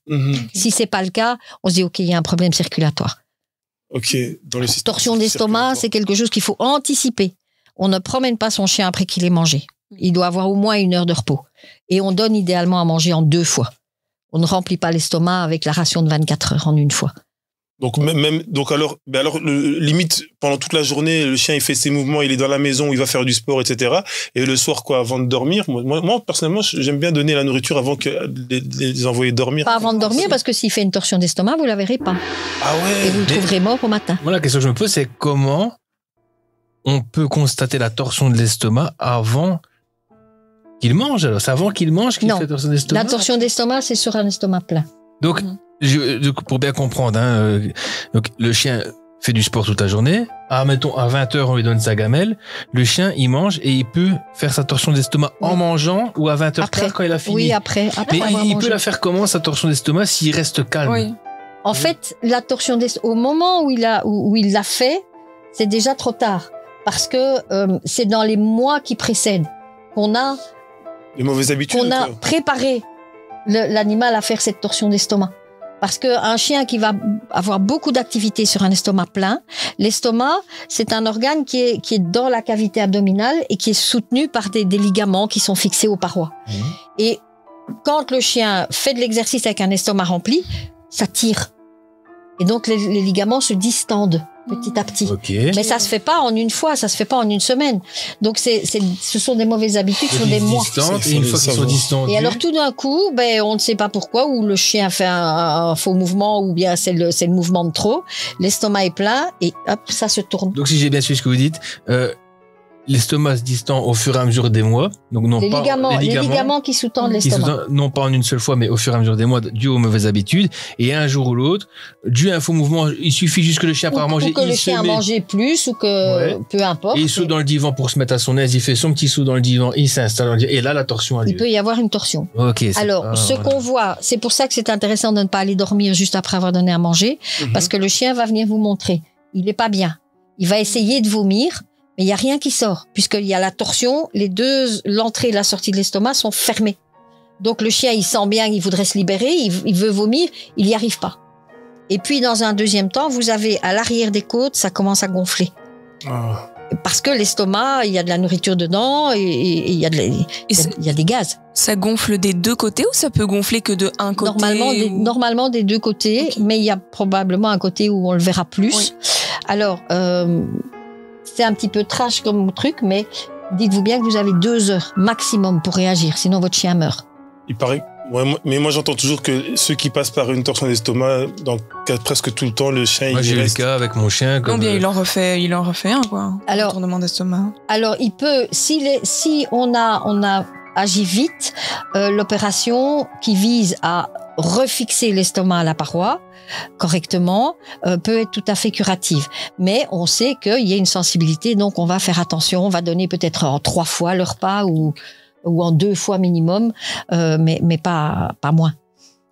Si c'est pas le cas, on se dit ok, il y a un problème circulatoire. Ok. Dans le système torsion d'estomac, c'est quelque chose qu'il faut anticiper. On ne promène pas son chien après qu'il ait mangé. Il doit avoir au moins 1 heure de repos. Et on donne idéalement à manger en 2 fois. On ne remplit pas l'estomac avec la ration de 24 heures en 1 fois. Donc alors limite pendant toute la journée, le chien il fait ses mouvements, il est dans la maison, il va faire du sport, etc. Et le soir avant de dormir, moi personnellement j'aime bien donner la nourriture avant que les envoyer dormir. Pas avant de dormir parce que s'il fait une torsion d'estomac, vous la verrez pas. Ah ouais. Et vous le trouverez mort au matin. Moi la question que je me pose c'est comment on peut constater la torsion de l'estomac avant qu'il mange. Alors c'est avant qu'il mange qu'il fait la torsion d'estomac. La torsion d'estomac c'est sur un estomac plein. Donc pour bien comprendre, donc le chien fait du sport toute la journée. Mettons à 20h on lui donne sa gamelle. Le chien il mange et il peut faire sa torsion d'estomac en mangeant ou à 20h quand il a fini. Oui, après mais il peut la faire comment sa torsion d'estomac s'il reste calme? Oui. En fait, la torsion d'estomac, au moment où il l'a fait, c'est déjà trop tard parce que c'est dans les mois qui précèdent qu'on a les mauvaises habitudes. Qu'on a préparé l'animal à faire cette torsion d'estomac. Parce qu'un chien qui va avoir beaucoup d'activité sur un estomac plein, l'estomac, c'est un organe qui est dans la cavité abdominale et qui est soutenu par des ligaments qui sont fixés aux parois. Et quand le chien fait de l'exercice avec un estomac rempli, ça tire. Et donc les ligaments se distendent petit à petit. Mais ça se fait pas en une fois, ça se fait pas en une semaine. Donc ce sont des mauvaises habitudes sur des mois. Et une fois qu'ils sont distendus. Et alors tout d'un coup, on ne sait pas pourquoi, ou le chien fait un faux mouvement, ou bien c'est le mouvement de trop. L'estomac est plein et hop, ça se tourne. Donc si j'ai bien suivi ce que vous dites, l'estomac se distend au fur et à mesure des mois. Donc non les pas ligaments qui sous-tendent l'estomac. Non pas en une seule fois, mais au fur et à mesure des mois, dû aux mauvaises habitudes. Et un jour ou l'autre, dû à un faux mouvement, il suffit juste que le chien part manger. Ou que le chien a mangé plus, ou que peu importe. Et il saute dans le divan pour se mettre à son aise, il fait son petit saut dans le divan, il s'installe dans le divan, et là la torsion a lieu. Il peut y avoir une torsion. Alors, qu'on voit, c'est pour ça que c'est intéressant de ne pas aller dormir juste après avoir donné à manger, parce que le chien va venir vous montrer. Il n'est pas bien. Il va essayer de vomir. Mais il n'y a rien qui sort, puisqu'il y a la torsion, l'entrée et la sortie de l'estomac sont fermées. Donc le chien, il sent bien qu'il voudrait se libérer, il veut vomir, il n'y arrive pas. Et puis dans un deuxième temps, vous avez à l'arrière des côtes, ça commence à gonfler. Parce que l'estomac, il y a de la nourriture dedans et il y a des gaz. Ça gonfle des deux côtés ou ça peut gonfler que de un côté? Normalement des deux côtés, mais il y a probablement un côté où on le verra plus. Oui. Alors, c'est un petit peu trash comme truc, mais dites-vous bien que vous avez 2 heures maximum pour réagir, sinon votre chien meurt. Il paraît. Mais moi j'entends toujours que ceux qui passent par une torsion d'estomac, presque tout le temps, le chien. Moi j'ai eu le cas avec mon chien. Non bien, il en refait un quoi. Alors, tournement d'estomac. Alors il peut, si on a agi vite, l'opération qui vise à refixer l'estomac à la paroi correctement peut être tout à fait curative. Mais on sait qu'il y a une sensibilité, donc on va faire attention, on va donner peut-être en 3 fois le repas ou en 2 fois minimum, mais pas moins.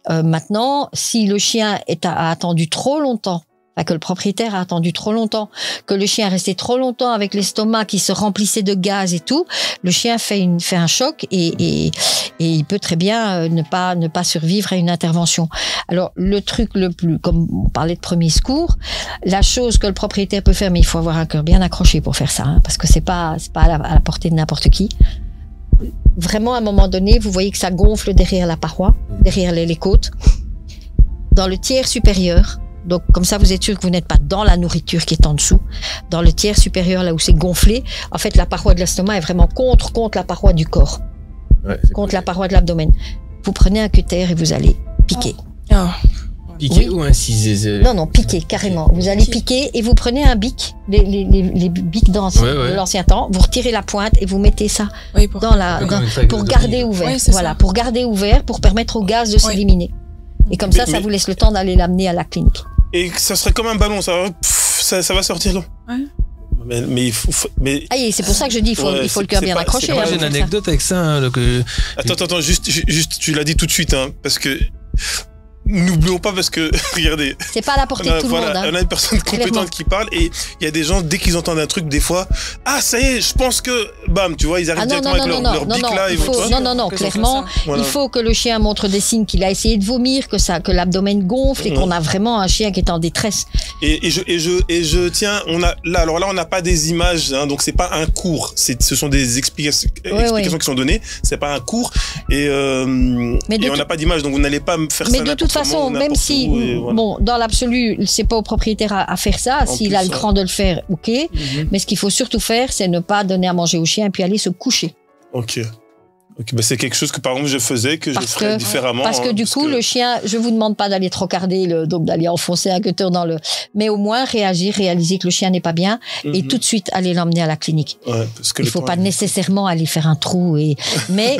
Maintenant, si le chien a attendu trop longtemps, que le propriétaire a attendu trop longtemps, que le chien est resté trop longtemps avec l'estomac qui se remplissait de gaz et tout, le chien fait un choc et il peut très bien ne pas survivre à une intervention. Alors le truc le plus, comme on parlait de premier secours, la chose que le propriétaire peut faire, mais il faut avoir un cœur bien accroché pour faire ça, parce que c'est pas à la portée de n'importe qui. Vraiment, à un moment donné, vous voyez que ça gonfle derrière la paroi, derrière les côtes, dans le tiers supérieur. Donc, comme ça, vous êtes sûr que vous n'êtes pas dans la nourriture qui est en dessous. Dans le tiers supérieur, là où c'est gonflé, en fait, la paroi de l'estomac est vraiment contre la paroi du corps. Contre la paroi de l'abdomen. Vous prenez un cutter et vous allez piquer. Piquer ou inciser? Non, piquer, carrément. Vous allez piquer et vous prenez un bic, les bics de l'ancien temps, vous retirez la pointe et vous mettez ça pour garder ouvert. Voilà, pour garder ouvert, pour permettre au gaz de s'éliminer. Et comme ça vous laisse le temps d'aller l'amener à la clinique. Et ça serait comme un ballon, ça va sortir comme. Mais c'est pour ça que je dis, il faut le cœur bien accroché. Moi, j'ai une anecdote avec ça. Attends, juste, tu l'as dit tout de suite, parce que n'oublions pas, parce que regardez. C'est pas à la portée de tout le monde. On a une personne compétente qui parle et il y a des gens, dès qu'ils entendent un truc, des fois, ça y est, je pense que, bam, tu vois, ils arrivent directement avec leur bic là. Non, clairement, il faut que le chien montre des signes qu'il a essayé de vomir, que l'abdomen gonfle et qu'on a vraiment un chien qui est en détresse. Et je tiens, on n'a pas des images, donc c'est pas un cours, ce sont des explications qui sont données, c'est pas un cours et on n'a pas d'image, donc vous n'allez pas me faire ça. Mais de toute façon, même si, dans l'absolu, c'est pas au propriétaire à faire ça, s'il a le cran de le faire, ok, mais ce qu'il faut surtout faire, c'est ne pas donner à manger au chien et puis aller se coucher. Ok, c'est quelque chose que par exemple je faisais, que je ferais différemment. Parce que du coup, le chien, je vous demande pas d'aller trocarder, donc d'aller enfoncer un cutter mais au moins réaliser que le chien n'est pas bien et tout de suite aller l'emmener à la clinique. Il faut pas nécessairement aller faire un trou mais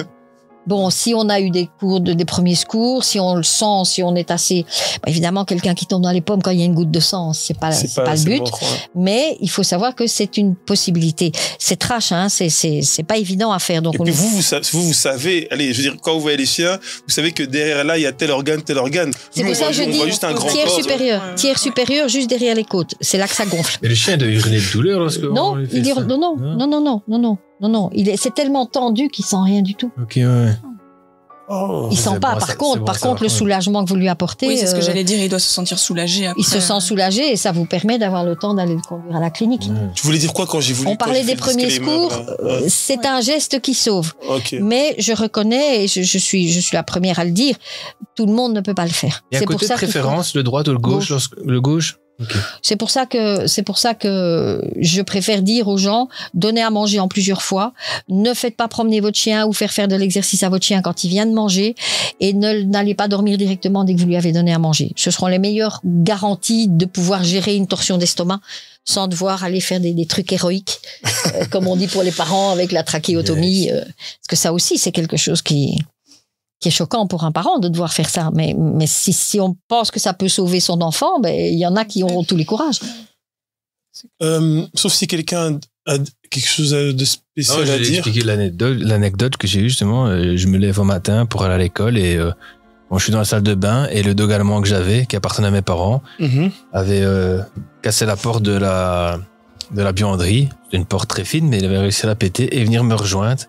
bon, si on a eu des cours des premiers secours, si on le sent, si on est assez, évidemment, quelqu'un qui tombe dans les pommes quand il y a une goutte de sang, c'est pas le but. Mais il faut savoir que c'est une possibilité. C'est trash, c'est pas évident à faire. Donc et puis vous savez, allez, je veux dire, quand vous voyez les chiens, vous savez que derrière là, il y a tel organe. C'est pour ça que je dis tiers supérieur, juste derrière les côtes. C'est là que ça gonfle. Et le chien doit hurler de douleur lorsque non, c'est tellement tendu qu'il sent rien du tout. Ok, ouais. Oh. Il sent c'est pas. bon, par c'est contre, bon, par ça contre, va, le ouais. soulagement que vous lui apportez, Oui, c'est ce que j'allais dire. Il doit se sentir soulagé après. il se sent soulagé et ça vous permet d'avoir le temps d'aller le conduire à la clinique. Tu voulais dire quoi quand j'ai voulu On parlait quand j'ai des fait le premiers disclaimer, secours. là Ouais. C'est un geste qui sauve. Ok. Mais je reconnais et je suis la première à le dire. Tout le monde ne peut pas le faire. Il y a un C'est pour côté de ça qu'il faut- préférence, le droit ou le gauche, le gauche. Ok. C'est pour ça que je préfère dire aux gens, donnez à manger en plusieurs fois. Ne faites pas promener votre chien ou faire de l'exercice à votre chien quand il vient de manger et n'allez pas dormir directement dès que vous lui avez donné à manger. Ce seront les meilleures garanties de pouvoir gérer une torsion d'estomac sans devoir aller faire des trucs héroïques, comme on dit pour les parents avec la trachéotomie. Parce que ça aussi, c'est quelque chose qui est choquant pour un parent de devoir faire ça. Mais si on pense que ça peut sauver son enfant, ben, il y en a qui auront tous les courages. Sauf si quelqu'un a quelque chose de spécial Non, à j'ai dire. expliqué l'anecdote que j'ai eue justement. Je me lève au matin pour aller à l'école et bon, je suis dans la salle de bain et le dog allemand que j'avais, qui appartenait à mes parents, Mhm. avait cassé la porte de la buanderie. C'était une porte très fine, mais il avait réussi à la péter et venir me rejoindre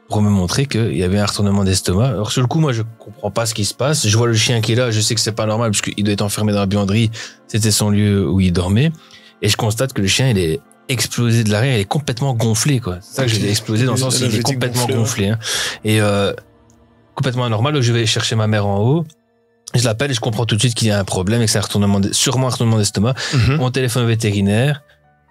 pour me montrer qu'il y avait un retournement d'estomac. Alors sur le coup, moi, je comprends pas ce qui se passe. Je vois le chien qui est là, je sais que c'est pas normal parce qu'il doit être enfermé dans la buanderie. C'était son lieu où il dormait. Et je constate que le chien, il est explosé de l'arrière, il est complètement gonflé, quoi. C'est ça que j'ai dit, explosé dans le sens où il est complètement gonflé. Hein. Et complètement anormal. Donc je vais chercher ma mère en haut. Je l'appelle et je comprends tout de suite qu'il y a un problème et que c'est sûrement un retournement d'estomac. Mhm. On téléphone au vétérinaire.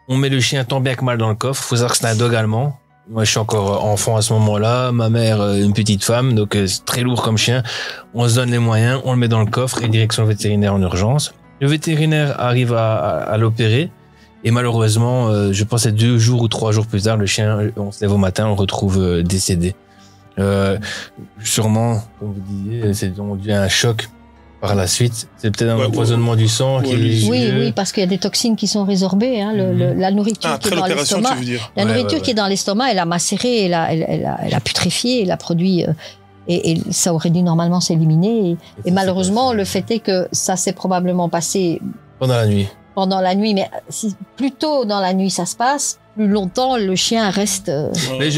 On met le chien tant bien que mal dans le coffre. Faut savoir que c'est un dog allemand. Moi, je suis encore enfant à ce moment-là. Ma mère, une petite femme, donc c'est très lourd comme chien. On se donne les moyens, on le met dans le coffre et direction le vétérinaire en urgence. Le vétérinaire arrive à l'opérer et malheureusement, je pense que 2 jours ou 3 jours plus tard, le chien, on se lève au matin, on le retrouve décédé. Sûrement, comme vous disiez, c'est dû à un choc par la suite. C'est peut-être un empoisonnement du sang qui est Oui, parce qu'il y a des toxines qui sont résorbées. Hein, la nourriture qui est dans l'estomac, la nourriture qui est dans l'estomac, elle a macéré, elle a putréfié, elle a produit. Et ça aurait dû normalement s'éliminer. Et malheureusement, le fait est que ça s'est probablement passé pendant la nuit. Pendant la nuit, mais si plus tôt dans la nuit ça se passe, plus longtemps le chien reste. Mais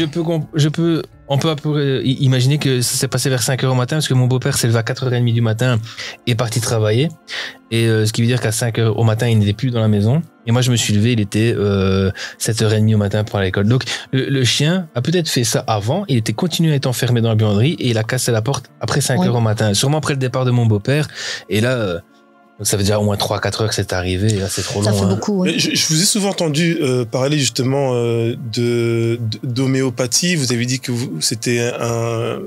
on peut imaginer que ça s'est passé vers 5h au matin parce que mon beau-père s'est levé à 4h30 du matin et est parti travailler. Et ce qui veut dire qu'à 5h au matin, il n'était plus dans la maison. Et moi, je me suis levé, il était 7h30 au matin pour aller à l'école. Donc, le chien a peut-être fait ça avant. Il était continué à être enfermé dans la buanderie et il a cassé la porte après 5h au matin. Sûrement après le départ de mon beau-père. Et là, donc ça veut dire au moins 3-4 heures que c'est arrivé. Et là, c'est trop long. Ça fait beaucoup. Mais je vous ai souvent entendu parler justement d'homéopathie. Vous avez dit que c'était un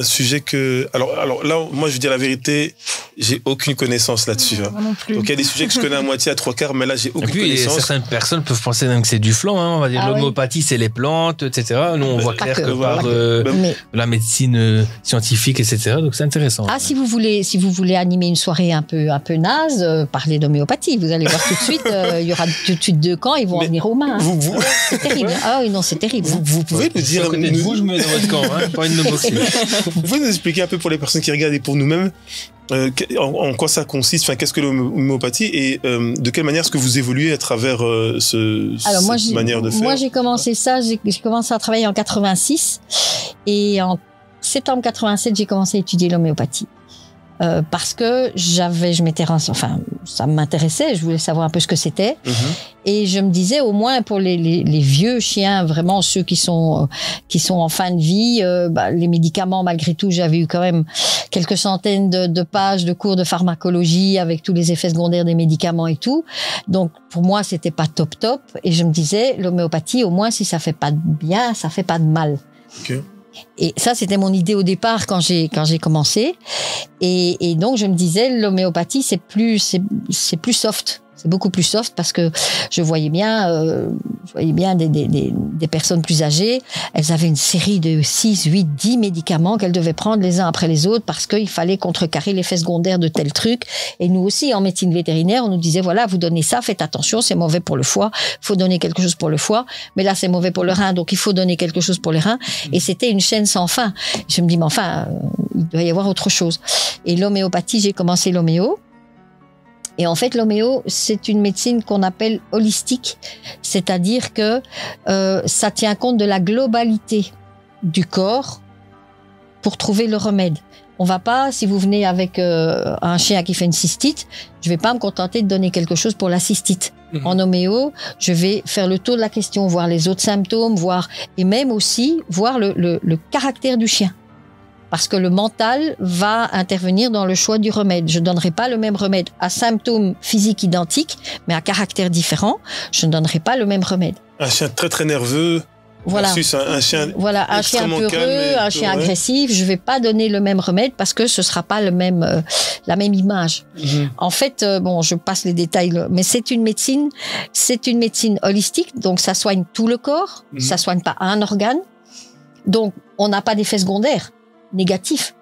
sujet que... Alors là, moi, je veux dire la vérité, j'ai aucune connaissance là-dessus. Hein. Non plus. Donc, il y a des sujets que je connais à moitié, à 3/4, mais là, j'ai aucune et puis, connaissance. Certaines personnes peuvent penser même que c'est du flan. Hein. On va dire l'homéopathie, c'est les plantes, etc. Nous, on voit clair que par la médecine scientifique, etc. Donc, c'est intéressant. Ah, si vous voulez animer une soirée un peu naze, parlez d'homéopathie. Vous allez voir tout de suite, il y aura tout de suite 2 camps, ils vont en venir aux mains. C'est terrible. Ah oui, non, c'est terrible. Vous pouvez nous dire... Je me mets dans votre camp, hein. Pas une de boxer. Vous pouvez nous expliquer un peu pour les personnes qui regardent et pour nous-mêmes en quoi ça consiste, enfin qu'est-ce que l'homéopathie et de quelle manière est-ce que vous évoluez à travers cette manière de faire. Moi j'ai commencé à travailler en 86 et en septembre 87 j'ai commencé à étudier l'homéopathie. Parce que ça m'intéressait, je voulais savoir un peu ce que c'était. Et je me disais, au moins pour les vieux chiens, vraiment ceux qui sont en fin de vie, les médicaments, malgré tout, j'avais eu quand même quelques centaines de pages de cours de pharmacologie avec tous les effets secondaires des médicaments et tout. Donc, pour moi, c'était pas top. Et je me disais, l'homéopathie, au moins, si ça fait pas de bien, ça fait pas de mal. Okay. Et ça, c'était mon idée au départ quand j'ai commencé. Et donc, je me disais, l'homéopathie, c'est plus soft. C'est beaucoup plus soft parce que je voyais bien des personnes plus âgées. Elles avaient une série de 6, 8, 10 médicaments qu'elles devaient prendre les uns après les autres parce qu'il fallait contrecarrer l'effet secondaire de tel truc. Et nous aussi, en médecine vétérinaire, on nous disait, voilà, vous donnez ça, faites attention, c'est mauvais pour le foie, il faut donner quelque chose pour le foie, mais là, c'est mauvais pour le rein, donc il faut donner quelque chose pour les reins. Et c'était une chaîne sans fin. Je me dis, mais enfin, il doit y avoir autre chose. Et l'homéopathie, j'ai commencé l'homéo. Et en fait, l'homéo, c'est une médecine qu'on appelle holistique, c'est-à-dire que ça tient compte de la globalité du corps pour trouver le remède. On va pas, si vous venez avec un chien qui fait une cystite, je vais pas me contenter de donner quelque chose pour la cystite. En homéo, je vais faire le tour de la question, voir les autres symptômes, et même aussi voir le caractère du chien. Parce que le mental va intervenir dans le choix du remède. Je ne donnerai pas le même remède à symptômes physiques identiques, mais à caractère différent. Je ne donnerai pas le même remède. Un chien très très nerveux. Voilà. Versus un chien un chien peureux, un chien ouais. agressif. Je vais pas donner le même remède parce que ce sera pas la même image. En fait, je passe les détails, mais c'est une médecine holistique, donc ça soigne tout le corps, ça soigne pas un organe. Donc, on n'a pas d'effet secondaire négatif,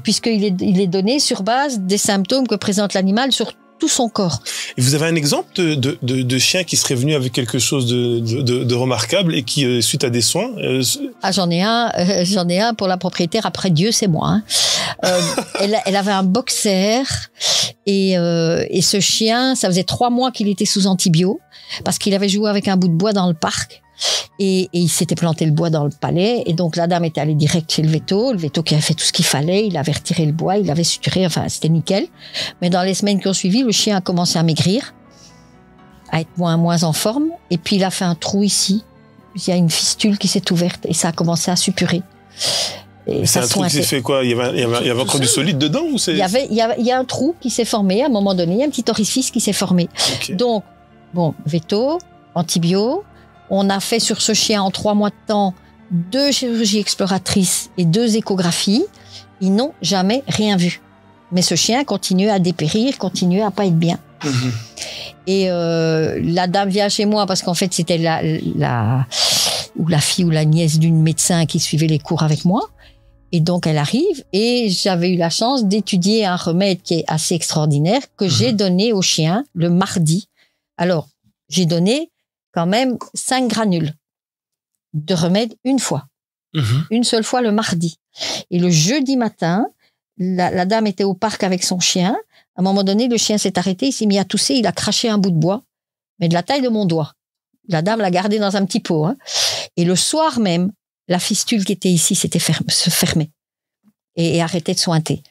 puisqu'il est donné sur base des symptômes que présente l'animal sur tout son corps. Et vous avez un exemple de chien qui serait venu avec quelque chose de remarquable et qui, suite à des soins... J'en ai un pour la propriétaire, après Dieu, c'est moi. Elle avait un boxer et ce chien, ça faisait 3 mois qu'il était sous antibio parce qu'il avait joué avec un bout de bois dans le parc. Et il s'était planté le bois dans le palais, et donc la dame était allée direct chez le veto qui avait fait tout ce qu'il fallait, il avait retiré le bois, il avait suturé, enfin c'était nickel. Mais dans les semaines qui ont suivi, le chien a commencé à maigrir, à être moins en forme, et puis il a fait un trou ici, il y a une fistule qui s'est ouverte, et ça a commencé à suppurer. Et c'est un trou qui s'est fait quoi? Il y avait encore du solide dedans ou c'est... Il y a un trou qui s'est formé, à un moment donné, il y a un petit orifice qui s'est formé. Okay. Donc, veto, antibio. On a fait sur ce chien en 3 mois de temps 2 chirurgies exploratrices et 2 échographies. Ils n'ont jamais rien vu. Mais ce chien continuait à dépérir, continuait à pas être bien. Et la dame vient chez moi parce qu'en fait c'était la fille ou la nièce d'une médecin qui suivait les cours avec moi. Et donc elle arrive et j'avais eu la chance d'étudier un remède qui est assez extraordinaire que j'ai donné au chien le mardi. Alors j'ai donné quand même 5 granules de remède une fois. Une seule fois le mardi. Et le jeudi matin, la dame était au parc avec son chien. À un moment donné, le chien s'est arrêté, il s'est mis à tousser, il a craché un bout de bois, mais de la taille de mon doigt. La dame l'a gardé dans un petit pot. Hein. Et le soir même, la fistule qui était ici se fermait et arrêtait de sointer.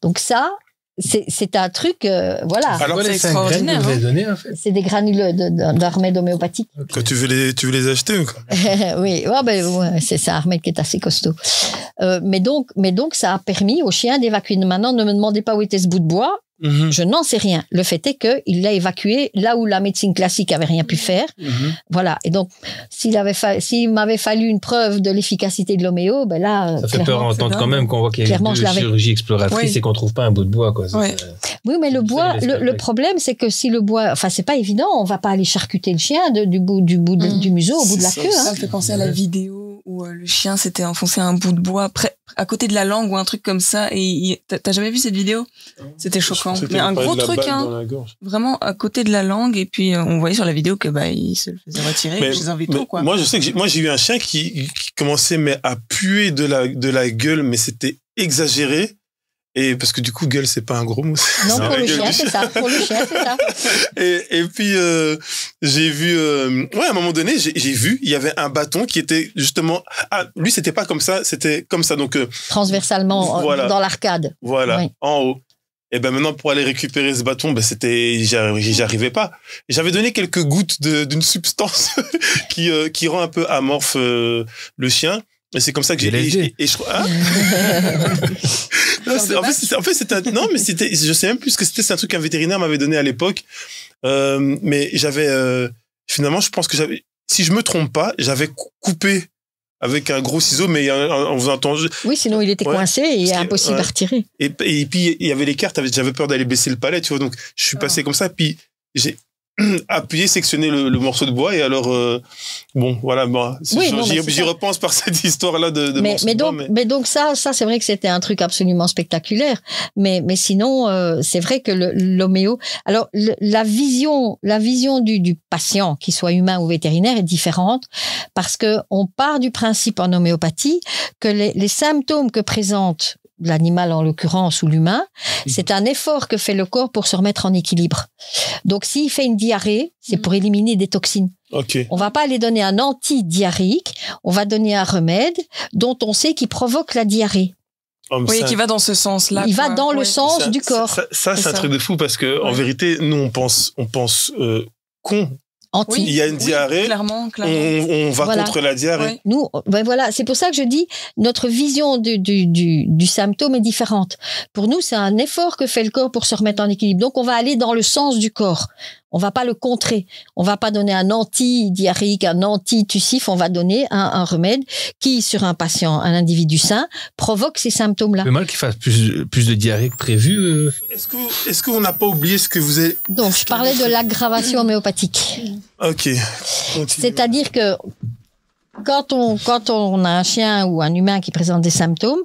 Donc ça... C'est un truc, voilà. Alors, c'est extraordinaire. Vous avez donné, en fait. C'est des granules d'un remède homéopathique. Quand tu veux les acheter ou quoi? Oui, c'est un remède qui est assez costaud. Mais donc, ça a permis au chien d'évacuer. Maintenant, ne me demandez pas où était ce bout de bois. Je n'en sais rien. Le fait est qu'il l'a évacué là où la médecine classique avait rien pu faire. Voilà. Et donc, s'il m'avait fallu une preuve de l'efficacité de l'homéo, ben là, ça fait peur à entendre quand même qu'on voit qu'il y a une chirurgie exploratrice et qu'on trouve pas un bout de bois, quoi. Oui, mais le bois, le problème, c'est que si le bois, enfin, c'est pas évident, on va pas aller charcuter le chien du museau au bout de la queue. Ça me fait penser à la vidéo où le chien s'était enfoncé un bout de bois à côté de la langue ou un truc comme ça. Et t'as jamais vu cette vidéo? C'était choquant. Mais un gros truc, vraiment à côté de la langue. Et puis on voyait sur la vidéo que il se le faisait retirer chez un veto, quoi. Moi, je sais que j'ai eu un chien qui commençait à puer de la gueule, mais c'était exagéré. Et parce que du coup, gueule, c'est pas un gros mot. Non, pour le chien, c'est ça. Pour le chien, c'est ça. Et puis, j'ai vu, à un moment donné, j'ai vu, il y avait un bâton qui était justement, lui, c'était pas comme ça, c'était comme ça. Donc, transversalement, dans l'arcade. Voilà, oui. En haut. Et ben maintenant, pour aller récupérer ce bâton, j'y arrivais pas. J'avais donné quelques gouttes d'une substance qui rend un peu amorphe le chien. Et c'est comme ça que j'ai... En fait, c'était non, mais je sais même plus ce que c'était. C'est un truc qu'un vétérinaire m'avait donné à l'époque. Mais j'avais... finalement, je pense que si je me trompe pas, j'avais coupé avec un gros ciseau, mais en faisant attention. Oui, sinon il était coincé et impossible à retirer. Et puis, il y avait les cartes, j'avais peur d'aller baisser le palais, tu vois. Donc, je suis passé comme ça, puis j'ai appuyer, sectionner le morceau de bois et alors j'y repense par cette histoire-là de morceau de bois. Mais donc ça c'est vrai que c'était un truc absolument spectaculaire. Mais sinon c'est vrai que l'homéo. Alors la vision du patient, qu'il soit humain ou vétérinaire, est différente parce que on part du principe en homéopathie que les symptômes que présente l'animal en l'occurrence ou l'humain, c'est un effort que fait le corps pour se remettre en équilibre. Donc s'il fait une diarrhée, c'est pour éliminer des toxines. Okay. On va pas aller donner un antidiarrhéique, on va donner un remède dont on sait qu'il provoque la diarrhée. Oui, qui va dans ce sens-là. Il va dans le sens du corps. Ça, c'est un truc de fou parce que, en vérité, nous, on pense con. Il y a une diarrhée. Clairement. On va contre la diarrhée. Oui. Nous, voilà. C'est pour ça que je dis, notre vision du symptôme est différente. Pour nous, c'est un effort que fait le corps pour se remettre en équilibre. Donc, on va aller dans le sens du corps. On va pas le contrer. On va pas donner un anti-diarrhéique, un anti-tussif. On va donner un remède qui, sur un patient, un individu sain, provoque ces symptômes-là. C'est mal qu'il fasse plus de diarrhée que prévu. Est-ce qu'on n'a pas oublié ce que vous avez... Donc, je parlais de l'aggravation homéopathique. Ok. C'est-à-dire que quand on a un chien ou un humain qui présente des symptômes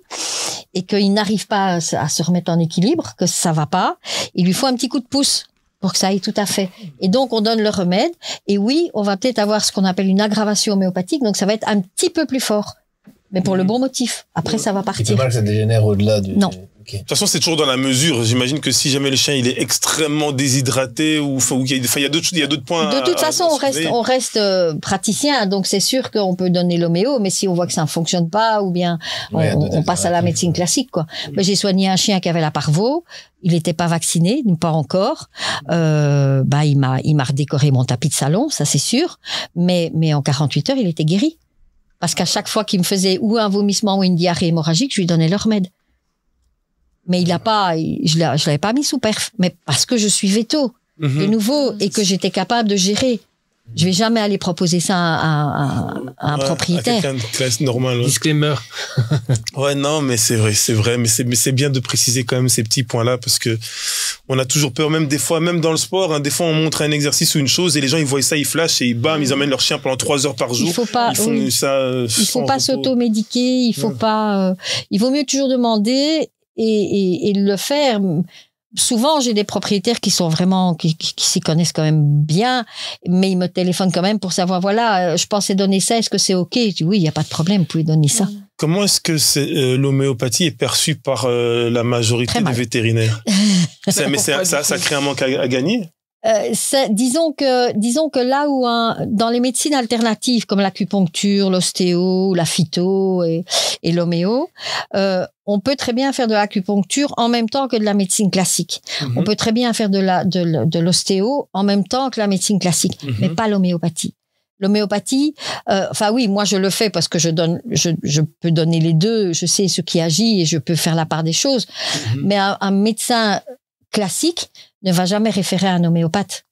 et qu'il n'arrive pas à se remettre en équilibre, que ça va pas, il lui faut un petit coup de pouce pour que ça aille tout à fait. Et donc, on donne le remède. Et oui, on va peut-être avoir ce qu'on appelle une aggravation homéopathique. Donc, ça va être un petit peu plus fort. Mais pour le bon motif. Après, ça va partir. C'est pas mal que ça dégénère au-delà du... Non. De toute façon, c'est toujours dans la mesure. J'imagine que si jamais le chien il est extrêmement déshydraté ou il y a d'autres points. De toute façon, on reste praticien, donc c'est sûr qu'on peut donner l'homéo, mais si on voit que ça ne fonctionne pas, ou bien on passe à la médecine classique, quoi. Mais j'ai soigné un chien qui avait la parvo. Il n'était pas vacciné, pas encore. Il m'a redécoré mon tapis de salon, ça c'est sûr. Mais en 48 heures, il était guéri. Parce qu'à chaque fois qu'il me faisait ou un vomissement ou une diarrhée hémorragique, je lui donnais le remède. Mais je l'avais pas mis sous perf. Mais parce que je suis véto, de nouveau, et que j'étais capable de gérer. Je vais jamais aller proposer ça à un propriétaire. À quelqu'un de classe normale. Disclaimer. Ouais, non, mais c'est vrai. Mais c'est bien de préciser quand même ces petits points-là parce que on a toujours peur, même des fois, même dans le sport, hein, des fois on montre un exercice ou une chose et les gens ils voient ça, ils flashent et bam, ils emmènent leur chien pendant 3 heures par jour. Il faut pas, il faut pas s'auto-médiquer, il faut pas, il vaut mieux toujours demander et le faire. Souvent, j'ai des propriétaires qui sont vraiment, qui s'y connaissent quand même bien, mais ils me téléphonent quand même pour savoir, voilà, je pensais donner ça, est-ce que c'est OK? Je dis, oui, il n'y a pas de problème, vous pouvez donner ça. Comment est-ce que l'homéopathie est perçue par la majorité des vétérinaires? Mais ça crée un manque à gagner? Disons que là où dans les médecines alternatives comme l'acupuncture, l'ostéo, la phyto et l'homéo, on peut très bien faire de l'acupuncture en même temps que de la médecine classique. On peut très bien faire de l'ostéo en même temps que la médecine classique, mais pas l'homéopathie. L'homéopathie, oui, moi je le fais parce que je peux donner les deux, je sais ce qui agit et je peux faire la part des choses. Mais un médecin classique ne va jamais référer à un homéopathe.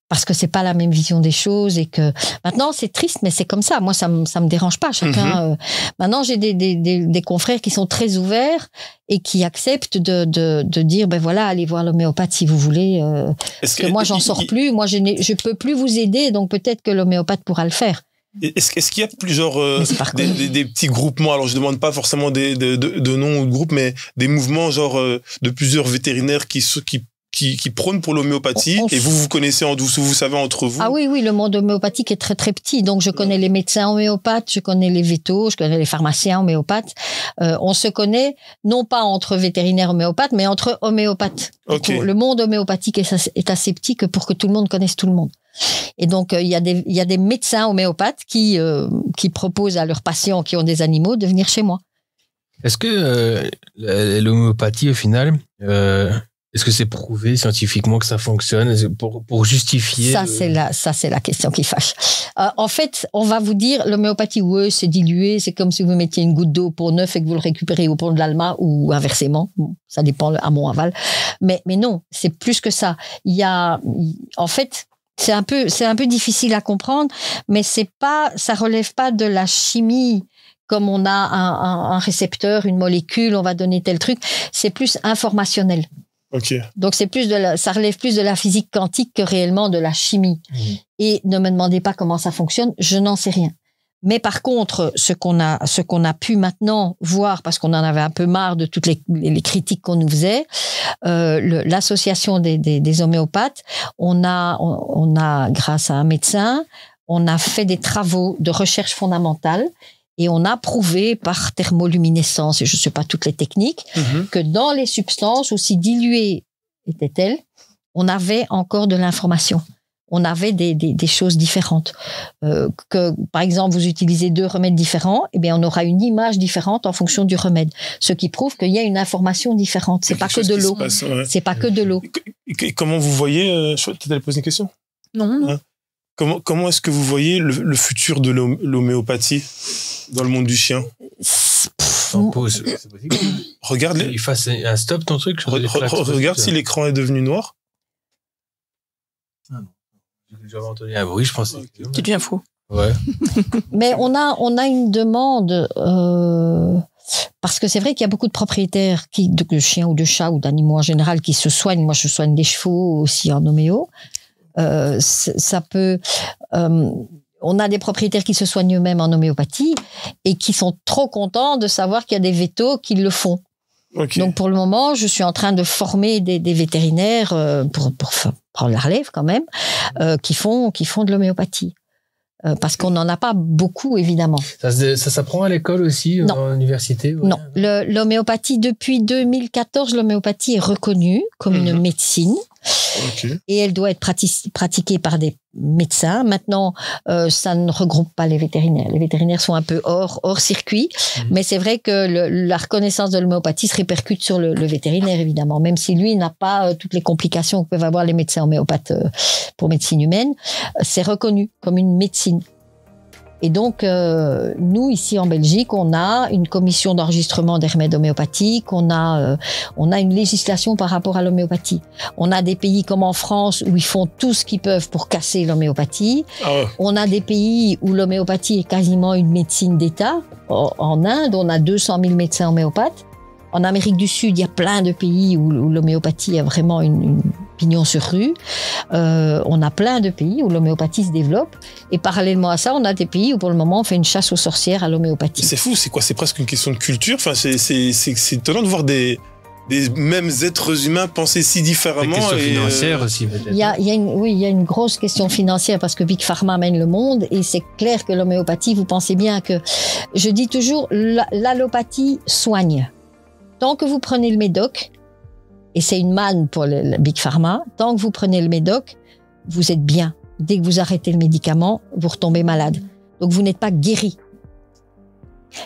Parce que c'est pas la même vision des choses et que maintenant c'est triste mais c'est comme ça. Moi ça me dérange pas. Chacun. Maintenant j'ai des confrères qui sont très ouverts et qui acceptent de dire ben voilà, allez voir l'homéopathe si vous voulez. Parce que moi j'en sors plus. Moi je peux plus vous aider donc peut-être que l'homéopathe pourra le faire. Est-ce qu'il y a plusieurs des petits groupements, alors je demande pas forcément de noms ou de groupes, mais des mouvements genre de plusieurs vétérinaires qui prônent pour l'homéopathie et vous connaissez vous savez entre vous? Ah oui, le monde homéopathique est très très petit, donc je connais les médecins homéopathes, je connais les vétos, je connais les pharmaciens homéopathes. On se connaît non pas entre vétérinaires homéopathes, mais entre homéopathes. Okay. Le monde homéopathique est assez petit que pour que tout le monde connaisse tout le monde. Et donc il y a des médecins homéopathes qui proposent à leurs patients qui ont des animaux de venir chez moi. Est-ce que l'homéopathie au final est-ce que c'est prouvé scientifiquement que ça fonctionne pour justifier ça c'est la question qui fâche. En fait, on va vous dire l'homéopathie, ouais, c'est dilué, c'est comme si vous mettiez une goutte d'eau pour neuf et que vous le récupérez au pont de l'Alma ou inversement. Bon, ça dépend à mon aval. Mais non, c'est plus que ça. En fait, c'est un peu difficile à comprendre, mais ça relève pas de la chimie. Comme on a un récepteur, une molécule, on va donner tel truc. C'est plus informationnel. Okay. Donc ça relève plus de la physique quantique que réellement de la chimie. Et ne me demandez pas comment ça fonctionne, je n'en sais rien. Mais par contre, ce qu'on a pu maintenant voir, parce qu'on en avait un peu marre de toutes les critiques qu'on nous faisait, l'association des homéopathes, on a grâce à un médecin, on a fait des travaux de recherche fondamentale. Et on a prouvé par thermoluminescence, et je ne sais pas toutes les techniques, que dans les substances, aussi diluées étaient-elles, on avait encore de l'information. on avait des choses différentes. Que, par exemple, vous utilisez 2 remèdes différents, eh bien, on aura une image différente en fonction du remède. Ce qui prouve qu'il y a une information différente. C'est pas que de l'eau. C'est pas que de l'eau. Comment vous voyez, tu allais poser une question? Non. Hein? Comment est-ce que vous voyez le futur de l'homéopathie dans le monde du chien? En pause. C'est possible. Regarde, Il fasse un stop ton truc. regarde si l'écran est devenu noir. J'avais entendu un bruit, je pensais. Tu deviens fou. Ouais. Mais on a une demande parce que c'est vrai qu'il y a beaucoup de propriétaires de chiens ou de chats ou d'animaux en général qui se soignent. Moi, je soigne des chevaux aussi en homéo. Ça peut. On a des propriétaires qui se soignent eux-mêmes en homéopathie et qui sont trop contents de savoir qu'il y a des vétos qui le font. Okay. Donc pour le moment, je suis en train de former des vétérinaires pour prendre la relève quand même, qui font de l'homéopathie. Parce qu'on n'en a pas beaucoup, évidemment. Ça s'apprend à l'école aussi, en université? Ouais. Non, l'homéopathie, depuis 2014, l'homéopathie est reconnue comme une médecine. Okay. Et elle doit être pratiquée par des médecins. Maintenant, ça ne regroupe pas les vétérinaires. Les vétérinaires sont un peu hors circuit, mais c'est vrai que la reconnaissance de l'homéopathie se répercute sur le vétérinaire, évidemment, même si lui n'a pas toutes les complications que peuvent avoir les médecins homéopathes pour médecine humaine. C'est reconnu comme une médecine. Et donc, nous, ici en Belgique, on a une commission d'enregistrement des remèdes homéopathiques, on a une législation par rapport à l'homéopathie. On a des pays comme en France où ils font tout ce qu'ils peuvent pour casser l'homéopathie. Ah ouais. On a des pays où l'homéopathie est quasiment une médecine d'État. En Inde, on a 200 000 médecins homéopathes. En Amérique du Sud, il y a plein de pays où l'homéopathie a vraiment une pignon sur rue. On a plein de pays où l'homéopathie se développe. Et parallèlement à ça, on a des pays où pour le moment, on fait une chasse aux sorcières à l'homéopathie. C'est fou, c'est quoi? C'est presque une question de culture. Enfin, c'est étonnant de voir des mêmes êtres humains penser si différemment. Des questions financières aussi, peut-être. Il y a une grosse question financière parce que Big Pharma mène le monde et c'est clair que l'homéopathie, vous pensez bien que... Je dis toujours, l'allopathie soigne. Tant que vous prenez le médoc, et c'est une manne pour le Big Pharma, tant que vous prenez le médoc, vous êtes bien. Dès que vous arrêtez le médicament, vous retombez malade. Donc vous n'êtes pas guéri.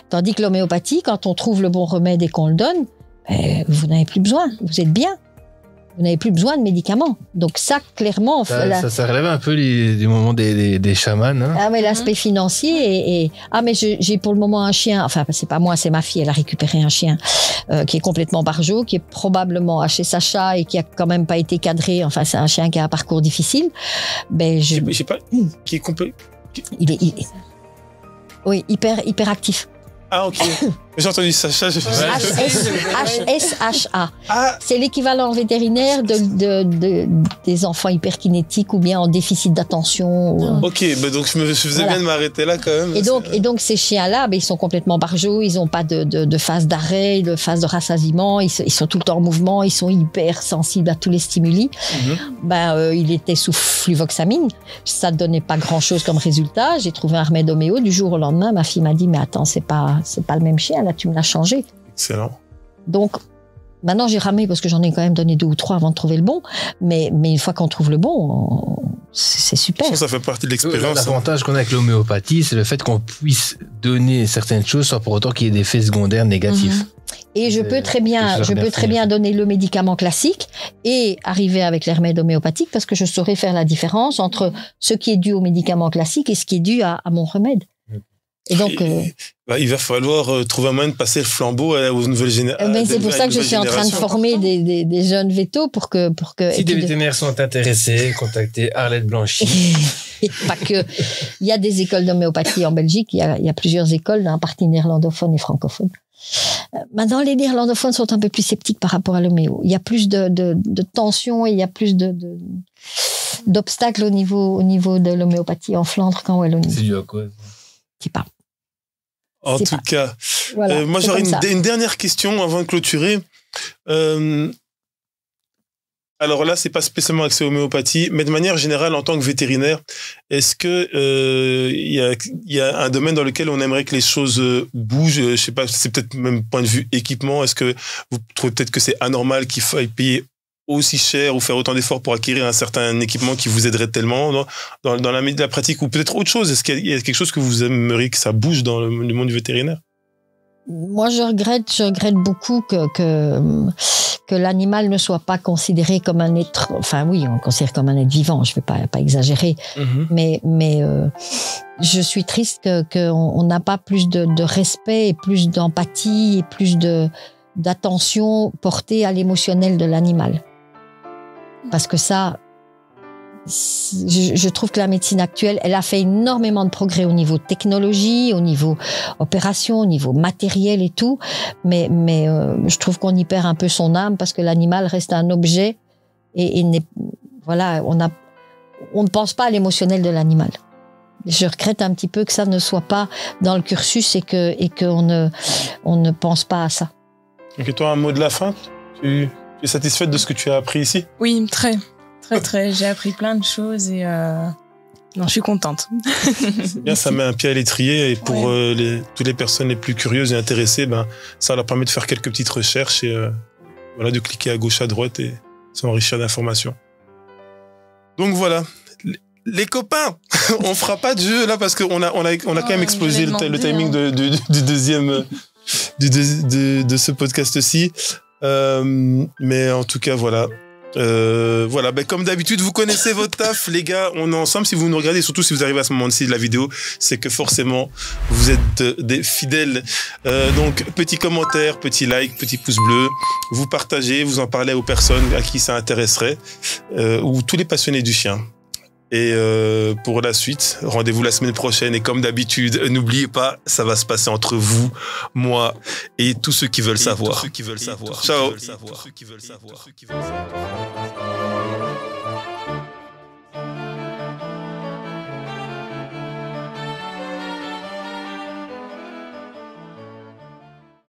Tandis que l'homéopathie, quand on trouve le bon remède et qu'on le donne, vous n'avez plus besoin, vous êtes bien. Vous n'avez plus besoin de médicaments. Donc ça, clairement... Ça relève un peu du moment des chamans. Hein. Ah, mais l'aspect financier Ah, mais j'ai pour le moment un chien, enfin, c'est pas moi, c'est ma fille, elle a récupéré un chien qui est complètement barjot, qui est probablement chez Sacha et qui a quand même pas été cadré. Enfin, c'est un chien qui a un parcours difficile. Ben, je sais pas, qui est complet. Il est oui, hyper actif. Ah, ok. J'ai entendu Sacha. HSHA. Ah. C'est l'équivalent vétérinaire des enfants hyperkinétiques ou bien en déficit d'attention. Ok, bah donc je faisais bien de m'arrêter là quand même. Et donc ces chiens-là, ils sont complètement barjots, ils n'ont pas de phase d'arrêt, de phase de rassasiement, ils sont tout le temps en mouvement, ils sont hyper sensibles à tous les stimuli. Il était sous fluvoxamine, ça ne donnait pas grand-chose comme résultat. J'ai trouvé un remède homéo, du jour au lendemain, ma fille m'a dit « mais attends, c'est pas le même chien, là tu me l'as changé ». Excellent. Donc, maintenant j'ai ramé parce que j'en ai quand même donné 2 ou 3 avant de trouver le bon, mais une fois qu'on trouve le bon, c'est super. Ça fait partie de l'expérience. L'avantage qu'on a avec l'homéopathie, c'est le fait qu'on puisse donner certaines choses sans pour autant qu'il y ait des effets secondaires négatifs. Et je peux très bien donner le médicament classique et arriver avec les remèdes homéopathiques parce que je saurais faire la différence entre ce qui est dû au médicament classique et ce qui est dû à mon remède. Et donc, il va falloir trouver un moyen de passer le flambeau aux nouvelles générations. Mais c'est pour ça que je suis en train de former des jeunes vétos pour que. Si des vétérinaires sont intéressés, contactez Arlette Blanchy. Pas que. Il y a des écoles d'homéopathie en Belgique. Il y a plusieurs écoles, un parti néerlandophone et francophone. Maintenant, les néerlandophones sont un peu plus sceptiques par rapport à l'homéo. Il y a plus de tensions et il y a plus d'obstacles au niveau de l'homéopathie en Flandre qu'en Wallonie. C'est dû à quoi? Je sais pas. En tout cas, voilà, moi j'aurais une dernière question avant de clôturer. Alors là, c'est pas spécialement axé homéopathie, mais de manière générale, en tant que vétérinaire, est-ce que il y a un domaine dans lequel on aimerait que les choses bougent? Je sais pas, c'est peut-être même point de vue équipement. Est-ce que vous trouvez peut-être que c'est anormal qu'il faille payer aussi cher ou faire autant d'efforts pour acquérir un certain équipement qui vous aiderait tellement dans la pratique, ou peut-être autre chose? Est-ce qu'il y a quelque chose que vous aimeriez que ça bouge dans le monde du vétérinaire? Moi, je regrette beaucoup que l'animal ne soit pas considéré comme un être. Enfin, oui, on le considère comme un être vivant. Je ne vais pas exagérer, mais je suis triste qu'on n'a pas plus de respect et plus d'empathie et plus d'attention portée à l'émotionnel de l'animal. Parce que ça, je trouve que la médecine actuelle, elle a fait énormément de progrès au niveau technologie, au niveau opération, au niveau matériel et tout, mais je trouve qu'on y perd un peu son âme parce que l'animal reste un objet et voilà, on ne pense pas à l'émotionnel de l'animal. Je regrette un petit peu que ça ne soit pas dans le cursus et qu'on ne pense pas à ça. Ok, toi, un mot de la fin? Tu es satisfaite de ce que tu as appris ici? Oui, très. J'ai appris plein de choses et non, je suis contente. C'est bien, ça met un pied à l'étrier et pour toutes les personnes les plus curieuses et intéressées, ça leur permet de faire quelques petites recherches et de cliquer à gauche, à droite et s'enrichir d'informations. Donc voilà. Les copains, on fera pas de jeu là parce qu'on a quand même explosé le timing du deuxième de ce podcast-ci. Mais en tout cas, voilà. Comme d'habitude, vous connaissez votre taf, les gars. On est ensemble. Si vous nous regardez, surtout si vous arrivez à ce moment-ci de la vidéo, c'est que forcément vous êtes des fidèles. Donc petit commentaire, petit like, petit pouce bleu. Vous partagez, vous en parlez aux personnes à qui ça intéresserait, ou tous les passionnés du chien. Et pour la suite, rendez-vous la semaine prochaine. Et comme d'habitude, n'oubliez pas, ça va se passer entre vous, moi et tous ceux qui veulent savoir. Ciao.